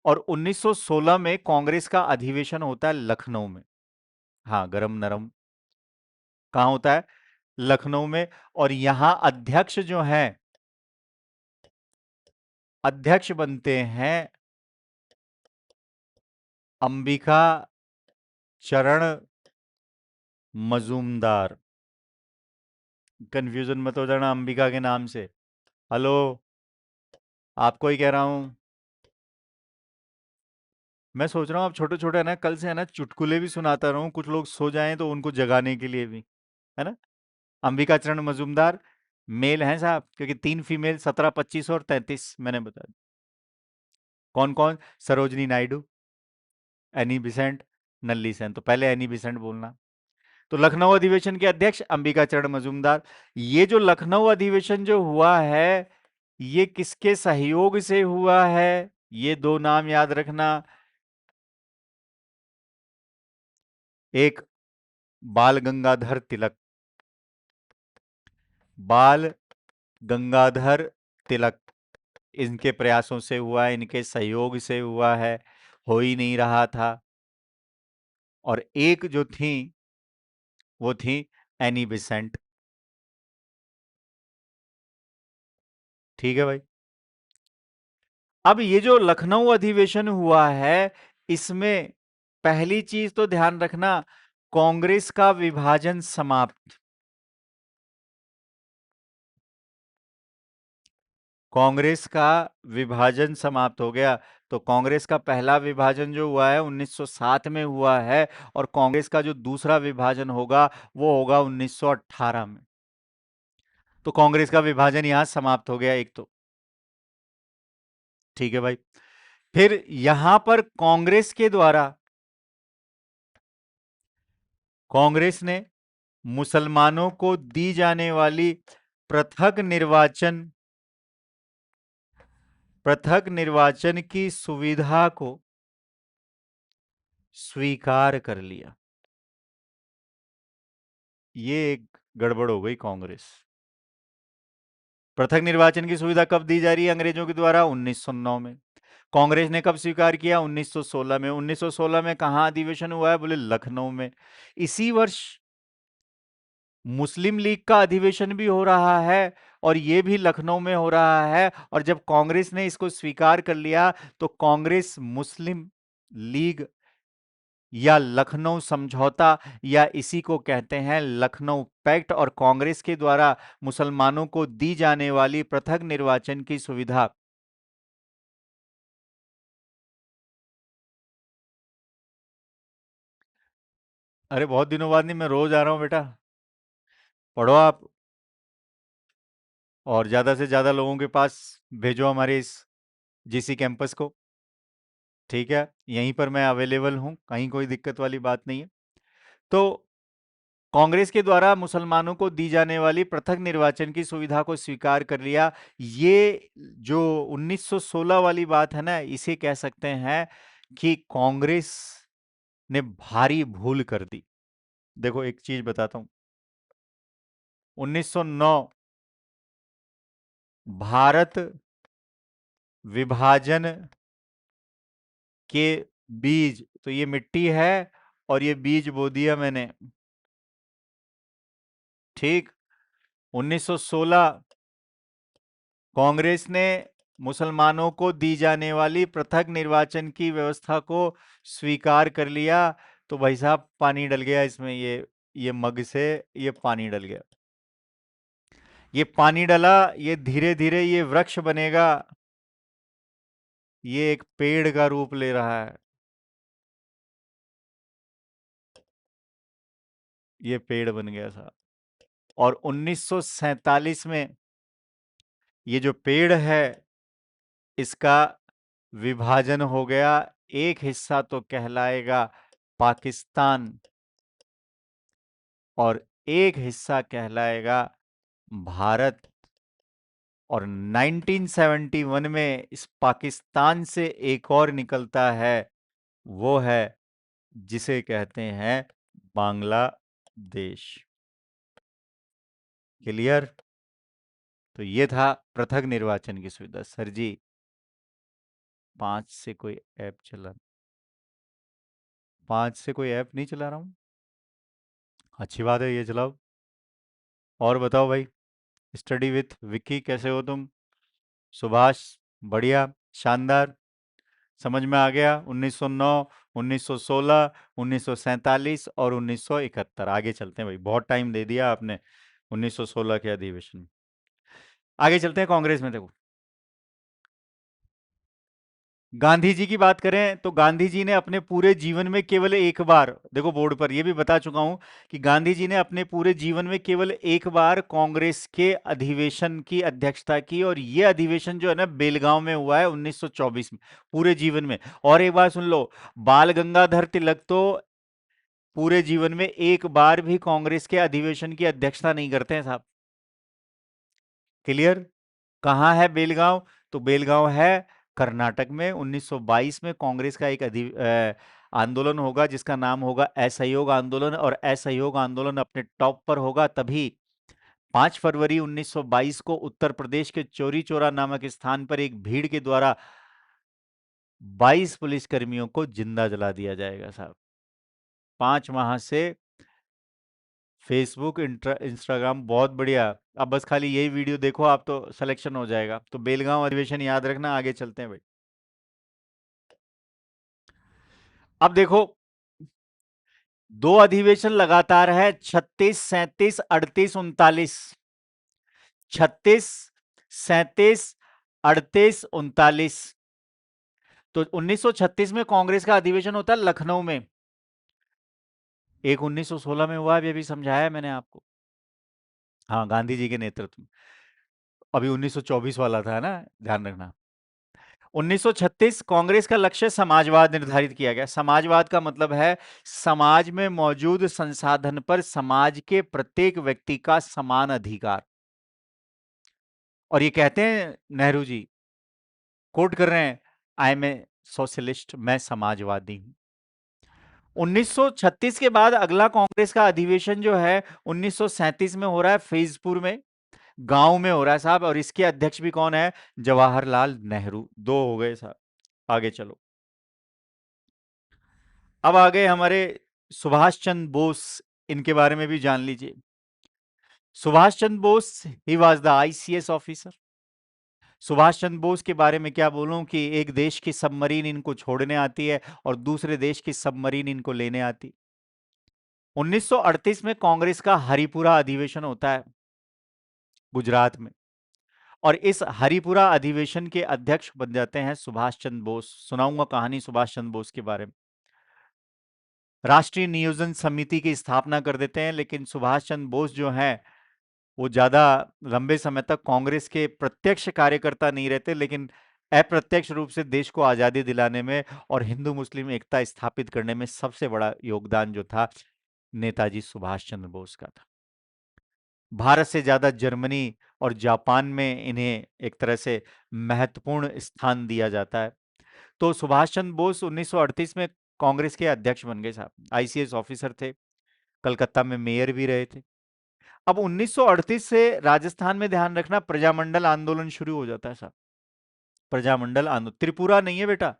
और 1916 में कांग्रेस का अधिवेशन होता है लखनऊ में। हाँ, गरम नरम कहाँ होता है? लखनऊ में। और यहां अध्यक्ष जो हैं, अध्यक्ष बनते हैं अंबिका चरण मजूमदार। कंफ्यूजन मत हो जाना अंबिका के नाम से। हेलो, आपको ही कह रहा हूं। मैं सोच रहा हूँ अब छोटे छोटे है ना, कल से है ना चुटकुले भी सुनाता रहूं, कुछ लोग सो जाएं तो उनको जगाने के लिए भी, है ना। अंबिका चरण मजूमदार मेल हैं साहब, क्योंकि 3 फीमेल, 17, 25 और 33 मैंने बता दिया। कौन कौन? Sarojini Naidu, Annie Besant, Nellie Sen. तो पहले एनी बिसेंट बोलना। तो लखनऊ अधिवेशन के अध्यक्ष अंबिका चरण मजूमदार। ये जो लखनऊ अधिवेशन जो हुआ है, ये किसके सहयोग से हुआ है? ये दो नाम याद रखना। एक, बाल गंगाधर तिलक, बाल गंगाधर तिलक, इनके प्रयासों से हुआ है, इनके सहयोग से हुआ है, हो ही नहीं रहा था। और एक जो थी, वो थी एनी बिसेंट। ठीक है भाई। अब ये जो लखनऊ अधिवेशन हुआ है, इसमें पहली चीज तो ध्यान रखना, कांग्रेस का विभाजन समाप्त। कांग्रेस का विभाजन समाप्त हो गया। तो कांग्रेस का पहला विभाजन जो हुआ है 1907 में हुआ है, और कांग्रेस का जो दूसरा विभाजन होगा वो होगा 1918 में। तो कांग्रेस का विभाजन यहां समाप्त हो गया एक तो। ठीक है भाई। फिर यहां पर कांग्रेस ने मुसलमानों को दी जाने वाली पृथक निर्वाचन पृथक निर्वाचन की सुविधा को स्वीकार कर लिया। ये एक गड़बड़ हो गई कांग्रेस। पृथक निर्वाचन की सुविधा कब दी जा रही है अंग्रेजों के द्वारा? 1909 में। कांग्रेस ने कब स्वीकार किया? 1916 में। 1916 में कहां अधिवेशन हुआ है? बोले लखनऊ में। इसी वर्ष मुस्लिम लीग का अधिवेशन भी हो रहा है, और यह भी लखनऊ में हो रहा है। और जब कांग्रेस ने इसको स्वीकार कर लिया, तो कांग्रेस मुस्लिम लीग या लखनऊ समझौता, या इसी को कहते हैं लखनऊ पैक्ट, और कांग्रेस के द्वारा मुसलमानों को दी जाने वाली पृथक निर्वाचन की सुविधा। अरे बहुत दिनों बाद नहीं, मैं रोज आ रहा हूं बेटा। पढ़ो आप, और ज्यादा से ज्यादा लोगों के पास भेजो हमारे इस जीसी कैंपस को। ठीक है, यहीं पर मैं अवेलेबल हूं, कहीं कोई दिक्कत वाली बात नहीं है। तो कांग्रेस के द्वारा मुसलमानों को दी जाने वाली पृथक निर्वाचन की सुविधा को स्वीकार कर लिया। ये जो 1916 वाली बात है ना, इसे कह सकते हैं कि कांग्रेस ने भारी भूल कर दी। देखो एक चीज बताता हूं। 1909 भारत विभाजन के बीज, तो ये मिट्टी है और ये बीज बो दिया मैंने। ठीक। 1916 कांग्रेस ने मुसलमानों को दी जाने वाली पृथक निर्वाचन की व्यवस्था को स्वीकार कर लिया। तो भाई साहब पानी डल गया इसमें, ये मग से ये पानी डल गया। ये पानी डला, ये धीरे धीरे ये वृक्ष बनेगा, ये एक पेड़ का रूप ले रहा है। ये पेड़ बन गया था। और 1947 में ये जो पेड़ है इसका विभाजन हो गया, एक हिस्सा तो कहलाएगा पाकिस्तान और एक हिस्सा कहलाएगा भारत। और 1971 में इस पाकिस्तान से एक और निकलता है, वो है जिसे कहते हैं बांग्लादेश। क्लियर? तो ये था पृथक निर्वाचन की सुविधा। सर जी 5 से कोई ऐप चला, 5 से कोई ऐप नहीं चला रहा हूं। अच्छी बात है, ये चलाओ। और बताओ भाई, स्टडी विथ विक्की कैसे हो तुम? सुभाष बढ़िया, शानदार, समझ में आ गया। 1909, 1916, 1947 और 1971। आगे चलते हैं भाई, बहुत टाइम दे दिया आपने 1916 के अधिवेशन में। आगे चलते हैं कांग्रेस में। देखो गांधी जी की बात करें तो गांधी जी ने अपने पूरे जीवन में केवल एक बार, देखो बोर्ड पर यह भी बता चुका हूं कि गांधी जी ने अपने पूरे जीवन में केवल एक बार कांग्रेस के अधिवेशन की अध्यक्षता की, और यह अधिवेशन जो है ना बेलगांव में हुआ है 1924 में, पूरे जीवन में। और एक बात सुन लो, बाल गंगाधर तिलक तो पूरे जीवन में एक बार भी कांग्रेस के अधिवेशन की अध्यक्षता नहीं करते हैं साहब। क्लियर? कहां है बेलगांव? तो बेलगांव है कर्नाटक में। 1922 में कांग्रेस का एक आंदोलन होगा जिसका नाम होगा असहयोग आंदोलन, और असहयोग आंदोलन अपने टॉप पर होगा तभी 5 फरवरी 1922 को उत्तर प्रदेश के चौरी चौरा नामक स्थान पर एक भीड़ के द्वारा 22 पुलिसकर्मियों को जिंदा जला दिया जाएगा साहब। 5 माह से फेसबुक इंस्टाग्राम बहुत बढ़िया। अब बस खाली यही वीडियो देखो आप तो सिलेक्शन हो जाएगा। तो बेलगांव अधिवेशन याद रखना। आगे चलते हैं भाई। अब देखो, दो अधिवेशन लगातार है, 36, 37, 38, 39। 36, 37, 38, 39। तो 1936 में कांग्रेस का अधिवेशन होता है लखनऊ में। एक 1916 में हुआ है, ये भी समझाया है मैंने आपको। हाँ, गांधी जी के नेतृत्व में। अभी 1924 वाला था ना, ध्यान रखना। 1936 कांग्रेस का लक्ष्य समाजवाद निर्धारित किया गया। समाजवाद का मतलब है समाज में मौजूद संसाधन पर समाज के प्रत्येक व्यक्ति का समान अधिकार। और ये कहते हैं नेहरू जी, कोट कर रहे हैं, आई एम ए सोशलिस्ट, मैं समाजवादी हूं। 1936 के बाद अगला कांग्रेस का अधिवेशन जो है 1937 में हो रहा है फैजपुर में, गांव में हो रहा है साहब। और इसके अध्यक्ष भी कौन है? जवाहरलाल नेहरू। दो हो गए साहब। आगे चलो। अब आ गए हमारे सुभाष चंद्र बोस, इनके बारे में भी जान लीजिए। Subhash Chandra Bose, he was the ICS officer. Subhash Chandra Bose के बारे में क्या बोलूं कि एक देश की सबमरीन इनको छोड़ने आती है और दूसरे देश की सबमरीन इनको लेने आती। 1938 में कांग्रेस का हरिपुरा अधिवेशन होता है गुजरात में, और इस हरिपुरा अधिवेशन के अध्यक्ष बन जाते हैं सुभाष चंद्र बोस। सुनाऊंगा कहानी सुभाष चंद्र बोस के बारे में। राष्ट्रीय नियोजन समिति की स्थापना कर देते हैं, लेकिन सुभाष चंद्र बोस जो हैं वो ज्यादा लंबे समय तक कांग्रेस के प्रत्यक्ष कार्यकर्ता नहीं रहते, लेकिन अप्रत्यक्ष रूप से देश को आजादी दिलाने में और हिंदू मुस्लिम एकता स्थापित करने में सबसे बड़ा योगदान जो था नेताजी सुभाष चंद्र बोस का था। भारत से ज्यादा जर्मनी और जापान में इन्हें एक तरह से महत्वपूर्ण स्थान दिया जाता है। तो सुभाष चंद्र बोस 1938 में कांग्रेस के अध्यक्ष बन गए साहब। आईसीएस ऑफिसर थे, कलकत्ता में मेयर भी रहे थे। अब 1938 से राजस्थान में ध्यान रखना प्रजामंडल आंदोलन शुरू हो जाता है साहब। प्रजामंडल आंदोलन, त्रिपुरा नहीं है बेटा,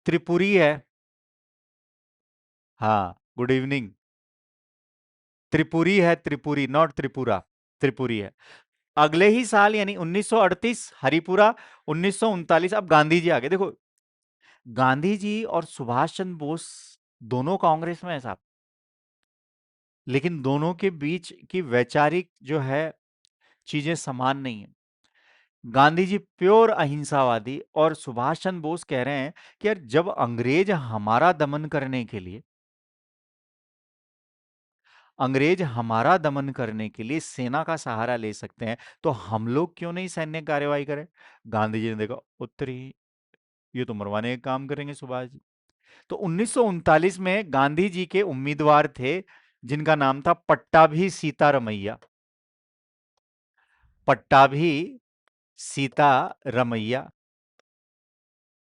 त्रिपुरी है। हाँ, गुड इवनिंग। त्रिपुरी है, त्रिपुरी, नॉट त्रिपुरा, त्रिपुरी है। अगले ही साल यानी 1938 हरिपुरा, 1939 अब गांधी जी आ गए। देखो गांधी जी और सुभाष चंद्र बोस दोनों कांग्रेस में है साहब, लेकिन दोनों के बीच की वैचारिक जो है चीजें समान नहीं है। गांधी जी प्योर अहिंसावादी, और सुभाष चंद्र बोस कह रहे हैं कि यार जब अंग्रेज हमारा दमन करने के लिए अंग्रेज हमारा दमन करने के लिए सेना का सहारा ले सकते हैं, तो हम लोग क्यों नहीं सैन्य कार्यवाही करें? गांधी जी ने देखा, उत्तरी ये तो मरवाने का काम करेंगे सुभाष जी। तो 1939 में गांधी जी के उम्मीदवार थे, जिनका नाम था पट्टाभी सीतारमैया। पट्टाभी सीतारमैया।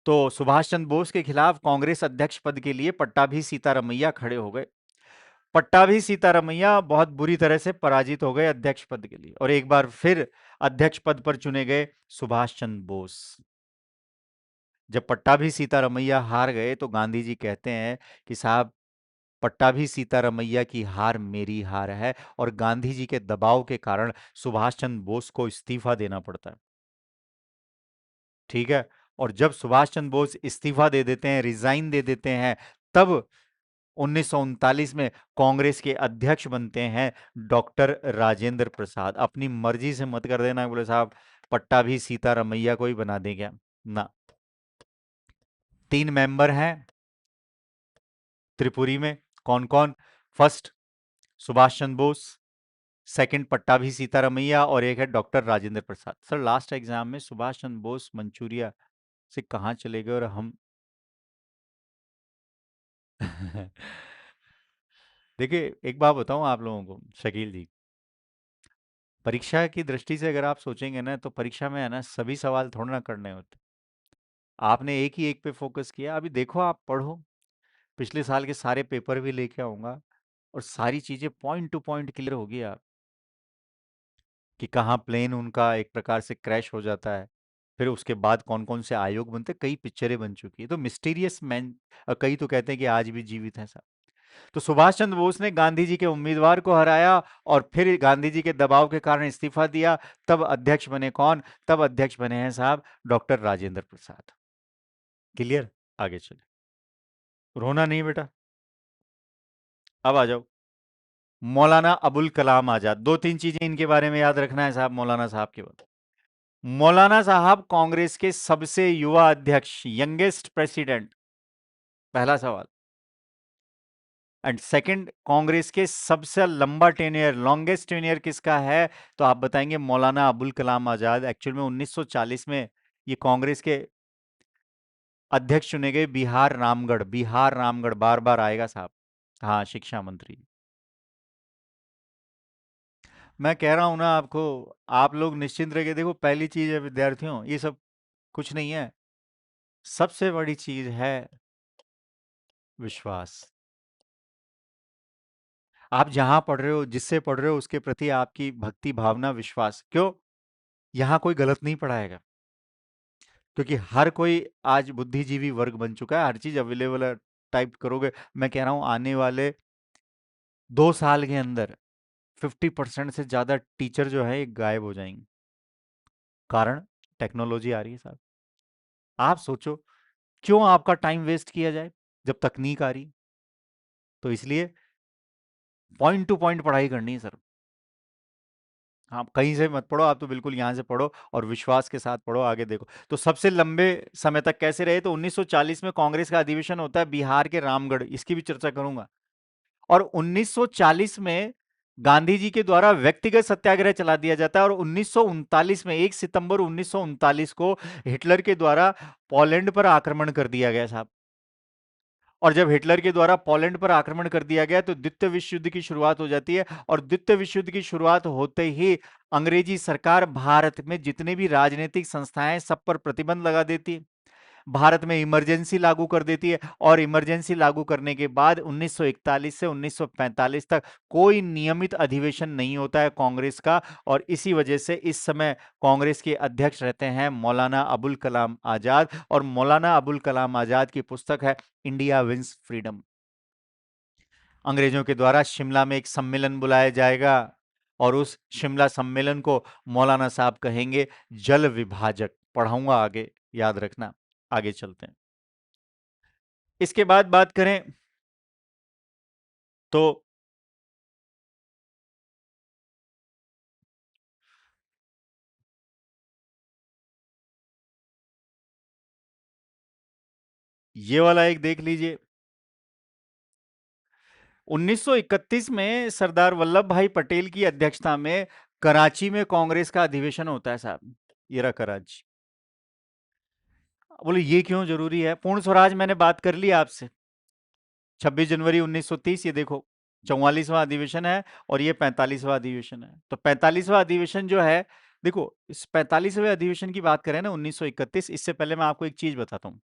तो सुभाष चंद्र बोस के खिलाफ कांग्रेस अध्यक्ष पद के लिए पट्टाभी सीतारमैया खड़े हो गए। पट्टाभी सीतारमैया बहुत बुरी तरह से पराजित हो गए अध्यक्ष पद के लिए, और एक बार फिर अध्यक्ष पद पर चुने गए सुभाष चंद्र बोस। जब पट्टाभी सीतारमैया हार गए तो गांधी जी कहते हैं कि साहब, पट्टाभी सीतारमैया की हार मेरी हार है, और गांधी जी के दबाव के कारण सुभाष चंद्र बोस को इस्तीफा देना पड़ता है। ठीक है। और जब सुभाष चंद्र बोस इस्तीफा दे देते हैं, रिजाइन दे देते हैं, तब 1939 में कांग्रेस के अध्यक्ष बनते हैं डॉक्टर राजेंद्र प्रसाद। अपनी मर्जी से मत कर देना बोले साहब पट्टाभी सीतारमैया को ही बना दें क्या, ना। 3 मेंबर हैं त्रिपुरी में। कौन कौन? फर्स्ट सुभाष चंद्र बोस, सेकंड पट्टाभी सीतारमैया, और एक है doctor Rajendra Prasad. Sir last exam में सुभाष चंद्र बोस मंचूरिया से कहाँ चले गए और हम देखिए एक बात बताऊं आप लोगों को शकील जी, परीक्षा की दृष्टि से अगर आप सोचेंगे ना, तो परीक्षा में है ना सभी सवाल थोड़ा ना करने होते। आपने एक ही एक पे फोकस किया। अभी देखो आप पढ़ो, पिछले साल के सारे पेपर भी लेके आऊंगा, और सारी चीजें पॉइंट टू पॉइंट क्लियर होगी आप, कि कहाँ प्लेन उनका एक प्रकार से क्रैश हो जाता है, फिर उसके बाद कौन कौन से आयोग बनते, कई पिक्चरें बन चुकी है। तो मिस्टीरियस मैन, कई तो कहते हैं कि आज भी जीवित है साहब। तो सुभाष चंद्र बोस ने गांधी जी के उम्मीदवार को हराया, और फिर गांधी जी के दबाव के कारण इस्तीफा दिया। तब अध्यक्ष बने कौन? तब अध्यक्ष बने हैं साहब डॉक्टर राजेंद्र प्रसाद। क्लियर? आगे चले। रोना नहीं बेटा, अब आ जाओ। मौलाना अबुल कलाम आजाद। दो तीन चीजें इनके बारे में याद रखना है साहब, मौलाना साहब के बारे। मौलाना साहब कांग्रेस के सबसे युवा अध्यक्ष, यंगेस्ट प्रेसिडेंट, पहला सवाल। एंड सेकंड, कांग्रेस के सबसे लंबा टेन्योर, लॉन्गेस्ट टेन्योर किसका है? तो आप बताएंगे मौलाना अबुल कलाम आजाद। एक्चुअल में 1940 में ये कांग्रेस के अध्यक्ष चुने गए, बिहार रामगढ़, बिहार रामगढ़, बार बार आएगा साहब। हाँ, शिक्षा मंत्री। मैं कह रहा हूं ना आपको, आप लोग निश्चिंत रहिए। देखो पहली चीज है विद्यार्थियों, ये सब कुछ नहीं है, सबसे बड़ी चीज है विश्वास। आप जहां पढ़ रहे हो, जिससे पढ़ रहे हो, उसके प्रति आपकी भक्ति भावना विश्वास, क्यों? यहां कोई गलत नहीं पढ़ाएगा, क्योंकि हर कोई आज बुद्धिजीवी वर्ग बन चुका है, हर चीज अवेलेबल है, टाइप करोगे। मैं कह रहा हूं आने वाले 2 साल के अंदर 50% से ज्यादा टीचर जो है ये गायब हो जाएंगे। कारण टेक्नोलॉजी आ रही है साहब। आप सोचो, क्यों आपका टाइम वेस्ट किया जाए जब तकनीक आ रही? तो इसलिए पॉइंट टू पॉइंट पढ़ाई करनी है सर। आप कहीं से मत पढ़ो, आप तो बिल्कुल यहाँ से पढ़ो, और विश्वास के साथ पढ़ो। आगे देखो, तो सबसे लंबे समय तक कैसे रहे? तो 1940 में कांग्रेस का अधिवेशन होता है बिहार के रामगढ़, इसकी भी चर्चा करूंगा। और 1940 में गांधी जी के द्वारा व्यक्तिगत सत्याग्रह चला दिया जाता है, और 1939 में 1 सितंबर 1939 को हिटलर के द्वारा पोलैंड पर आक्रमण कर दिया गया साहब। और जब हिटलर के द्वारा पोलैंड पर आक्रमण कर दिया गया, तो द्वितीय विश्व युद्ध की शुरुआत हो जाती है। और द्वितीय विश्व युद्ध की शुरुआत होते ही अंग्रेजी सरकार भारत में जितने भी राजनीतिक संस्थाएं, सब पर प्रतिबंध लगा देती है, भारत में इमरजेंसी लागू कर देती है। और इमरजेंसी लागू करने के बाद 1941 से 1945 तक कोई नियमित अधिवेशन नहीं होता है कांग्रेस का। और इसी वजह से इस समय कांग्रेस के अध्यक्ष रहते हैं मौलाना अबुल कलाम आजाद। और मौलाना अबुल कलाम आजाद की पुस्तक है इंडिया विंस फ्रीडम। अंग्रेजों के द्वारा शिमला में एक सम्मेलन बुलाया जाएगा, और उस शिमला सम्मेलन को मौलाना साहब कहेंगे जल विभाजक। पढ़ाऊंगा आगे, याद रखना। आगे चलते हैं। इसके बाद बात करें तो ये वाला एक देख लीजिए। 1931 में सरदार वल्लभ भाई पटेल की अध्यक्षता में कराची में कांग्रेस का अधिवेशन होता है साहब। ये रहा कराची। बोले ये क्यों जरूरी है? पूर्ण स्वराज मैंने बात कर ली आपसे। 26 जनवरी 1930, ये देखो 44वां अधिवेशन है और ये 45वां अधिवेशन है। तो 45वां अधिवेशन जो है, देखो इस 45वें अधिवेशन की बात करें ना 1931, इससे पहले मैं आपको एक चीज बताता हूँ।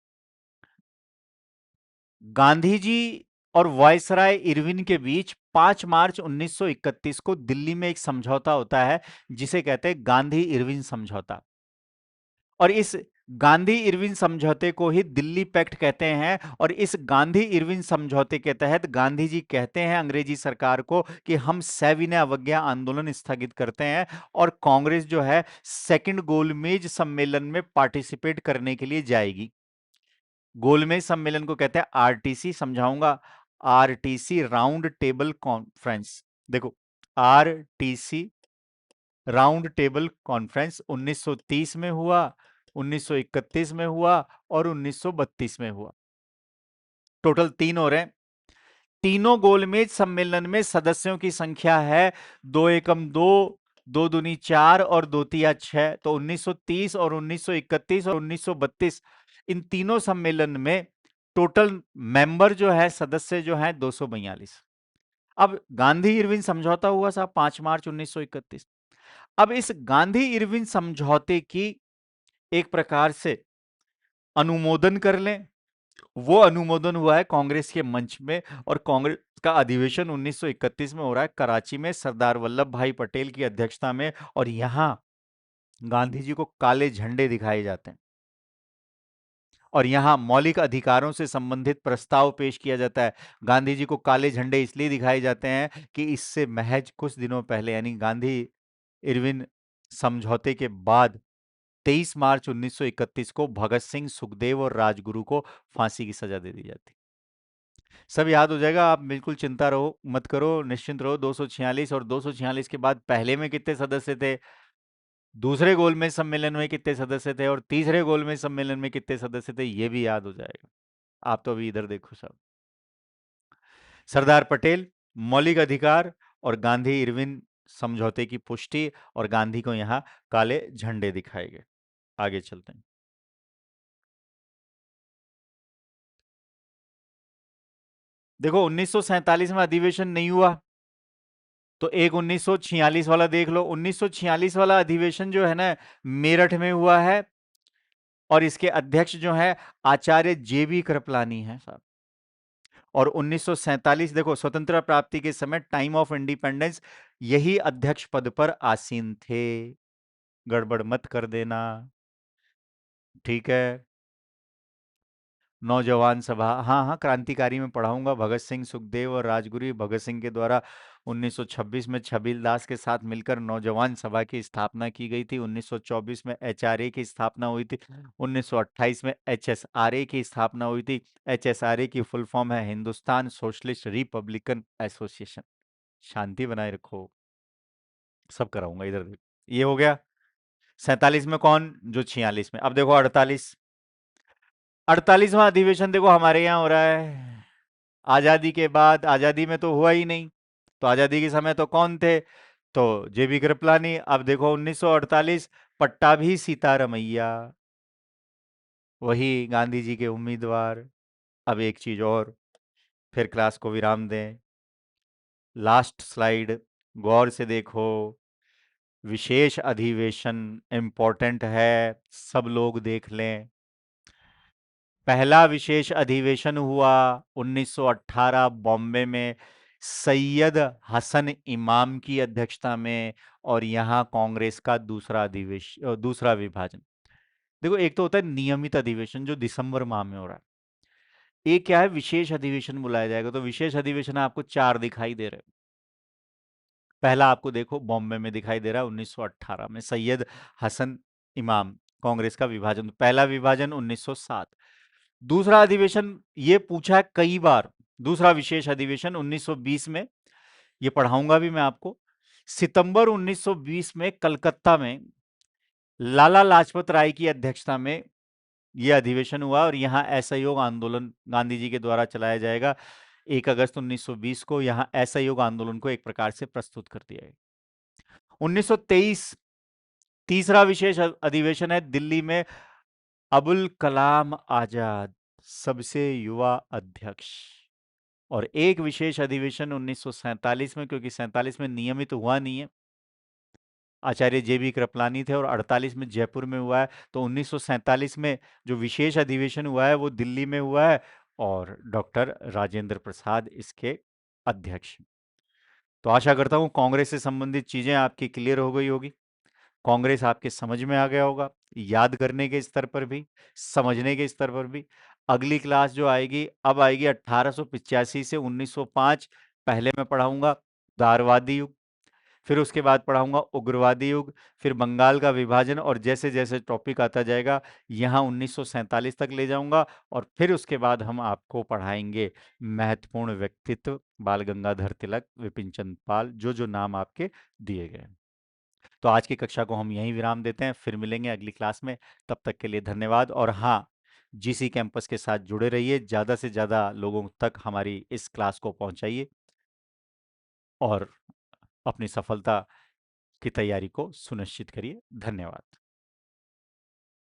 गांधी जी और वायसराय इरविन के बीच 5 मार्च 1931 को दिल्ली में एक समझौता होता है, जिसे कहते हैं गांधी इरविन समझौता। और इस गांधी इरविन समझौते को ही दिल्ली पैक्ट कहते हैं। और इस गांधी इरविन समझौते के तहत गांधी जी कहते हैं अंग्रेजी सरकार को कि हम सविनय अवज्ञा आंदोलन स्थगित करते हैं और कांग्रेस जो है सेकंड गोलमेज सम्मेलन में पार्टिसिपेट करने के लिए जाएगी। गोलमेज सम्मेलन को कहते हैं आरटीसी, समझाऊंगा। RTC, round table conference. देखो, आरटीसी राउंड टेबल कॉन्फ्रेंस 1930 में हुआ, 1931 में हुआ और 1932 में हुआ। टोटल 3 हो रहे हैं। तीनों गोलमेज सम्मेलन में सदस्यों की संख्या है 2 एकम 2, 2 दूनी 4 और 2 तिया 6। तो 1930 और 1931 और 1932, इन तीनों सम्मेलन में टोटल मेंबर जो है, सदस्य जो है 242। अब गांधी इरविन समझौता हुआ साहब 5 मार्च 1931। अब इस गांधी इरविन समझौते की एक प्रकार से अनुमोदन कर लें, वो अनुमोदन हुआ है कांग्रेस के मंच में। और कांग्रेस का अधिवेशन 1931 में हो रहा है कराची में सरदार वल्लभ भाई पटेल की अध्यक्षता में। और यहां गांधी जी को काले झंडे दिखाए जाते हैं और यहां मौलिक अधिकारों से संबंधित प्रस्ताव पेश किया जाता है। गांधी जी को काले झंडे इसलिए दिखाए जाते हैं कि इससे महज कुछ दिनों पहले, यानी गांधी इरविन समझौते के बाद 23 मार्च 1931 को भगत सिंह, सुखदेव और राजगुरु को फांसी की सजा दे दी जाती। सब याद हो जाएगा, आप बिल्कुल चिंता रहो मत करो, निश्चिंत रहो। 246 और 246 के बाद पहले में कितने सदस्य थे, दूसरे गोलमेज सम्मेलन में कितने सदस्य थे और तीसरे गोलमेज सम्मेलन में कितने सदस्य थे, ये भी याद हो जाएगा। आप तो अभी इधर देखो सब। सरदार पटेल, मौलिक अधिकार और गांधी इरविन समझौते की पुष्टि, और गांधी को यहां काले झंडे दिखाए गए। आगे चलते हैं। देखो 1947 में अधिवेशन नहीं हुआ, तो एक 1946 वाला देख लो। 1946 वाला अधिवेशन जो है ना, मेरठ में हुआ है और इसके अध्यक्ष जो है आचार्य जेबी कृपलानी है साहब। और 1947 देखो, स्वतंत्रता प्राप्ति के समय, टाइम ऑफ इंडिपेंडेंस, यही अध्यक्ष पद पर आसीन थे। गड़बड़ मत कर देना, ठीक है। नौजवान सभा, हाँ हाँ, क्रांतिकारी में पढ़ाऊंगा। भगत सिंह, सुखदेव और राजगुरु। भगत सिंह के द्वारा 1926 में छबील दास के साथ मिलकर नौजवान सभा की स्थापना की गई थी। 1924 में एचआरए की स्थापना हुई थी। 1928 में एचएसआरए की स्थापना हुई थी। एचएसआरए की फुल फॉर्म है हिंदुस्तान सोशलिस्ट रिपब्लिकन एसोसिएशन। शांति बनाए रखो, सब कराऊंगा, इधर देखो। ये हो गया 47 में कौन, जो 46 में। अब देखो 48, 48वां अधिवेशन देखो हमारे यहाँ हो रहा है। आजादी के बाद, आजादी में तो हुआ ही नहीं, तो आजादी के समय तो कौन थे, तो जेबी कृपलानी। अब देखो 1948, पट्टाभी सीतारमैया, वही गांधी जी के उम्मीदवार। अब एक चीज और, फिर क्लास को विराम दें। लास्ट स्लाइड गौर से देखो, विशेष अधिवेशन इंपॉर्टेंट है, सब लोग देख लें। पहला विशेष अधिवेशन हुआ 1918 बॉम्बे में, सैयद हसन इमाम की अध्यक्षता में। और यहां कांग्रेस का दूसरा अधिवेशन, दूसरा विभाजन। देखो, एक तो होता है नियमित अधिवेशन जो दिसंबर माह में हो रहा है, एक क्या है, विशेष अधिवेशन बुलाया जाएगा। तो विशेष अधिवेशन आपको 4 दिखाई दे रहे हैं। पहला आपको देखो बॉम्बे में दिखाई दे रहा है 1918 में, सैयद हसन इमाम, कांग्रेस का विभाजन, पहला विभाजन 1907। दूसरा अधिवेशन ये पूछा है कई बार, दूसरा विशेष अधिवेशन 1920 में, ये पढ़ाऊंगा भी मैं आपको। सितंबर 1920 में कलकत्ता में लाला लाजपत राय की अध्यक्षता में यह अधिवेशन हुआ और यहां असहयोग आंदोलन गांधी जी के द्वारा चलाया जाएगा। 1 अगस्त 1920 को यहां असहयोग आंदोलन को एक प्रकार से प्रस्तुत कर दिया गया। 1923 तीसरा विशेष अधिवेशन है दिल्ली में, अबुल कलाम आजाद सबसे युवा अध्यक्ष। और एक विशेष अधिवेशन 1947 में, क्योंकि 47 में नियमित हुआ नहीं है, आचार्य जे बी कृपलानी थे, और 48 में जयपुर में हुआ है, तो 1947 में जो विशेष अधिवेशन हुआ है वो दिल्ली में हुआ है, और डॉक्टर राजेंद्र प्रसाद इसके अध्यक्ष। तो आशा करता हूं कांग्रेस से संबंधित चीजें आपकी क्लियर हो गई होगी, कांग्रेस आपके समझ में आ गया होगा, याद करने के स्तर पर भी, समझने के स्तर पर भी। अगली क्लास जो आएगी, अब आएगी 1885 से 1905। पहले मैं पढ़ाऊंगा दारवादी युग, फिर उसके बाद पढ़ाऊंगा उग्रवादी युग, फिर बंगाल का विभाजन, और जैसे जैसे टॉपिक आता जाएगा यहाँ 1947 तक ले जाऊंगा, और फिर उसके बाद हम आपको पढ़ाएंगे महत्वपूर्ण व्यक्तित्व, बाल गंगाधर तिलक, विपिन चंद्र पाल, जो जो नाम आपके दिए गए। तो आज की कक्षा को हम यहीं विराम देते हैं, फिर मिलेंगे अगली क्लास में। तब तक के लिए धन्यवाद। और हाँ, जीसी कैंपस के साथ जुड़े रहिए, ज़्यादा से ज़्यादा लोगों तक हमारी इस क्लास को पहुंचाइए, और अपनी सफलता की तैयारी को सुनिश्चित करिए। धन्यवाद।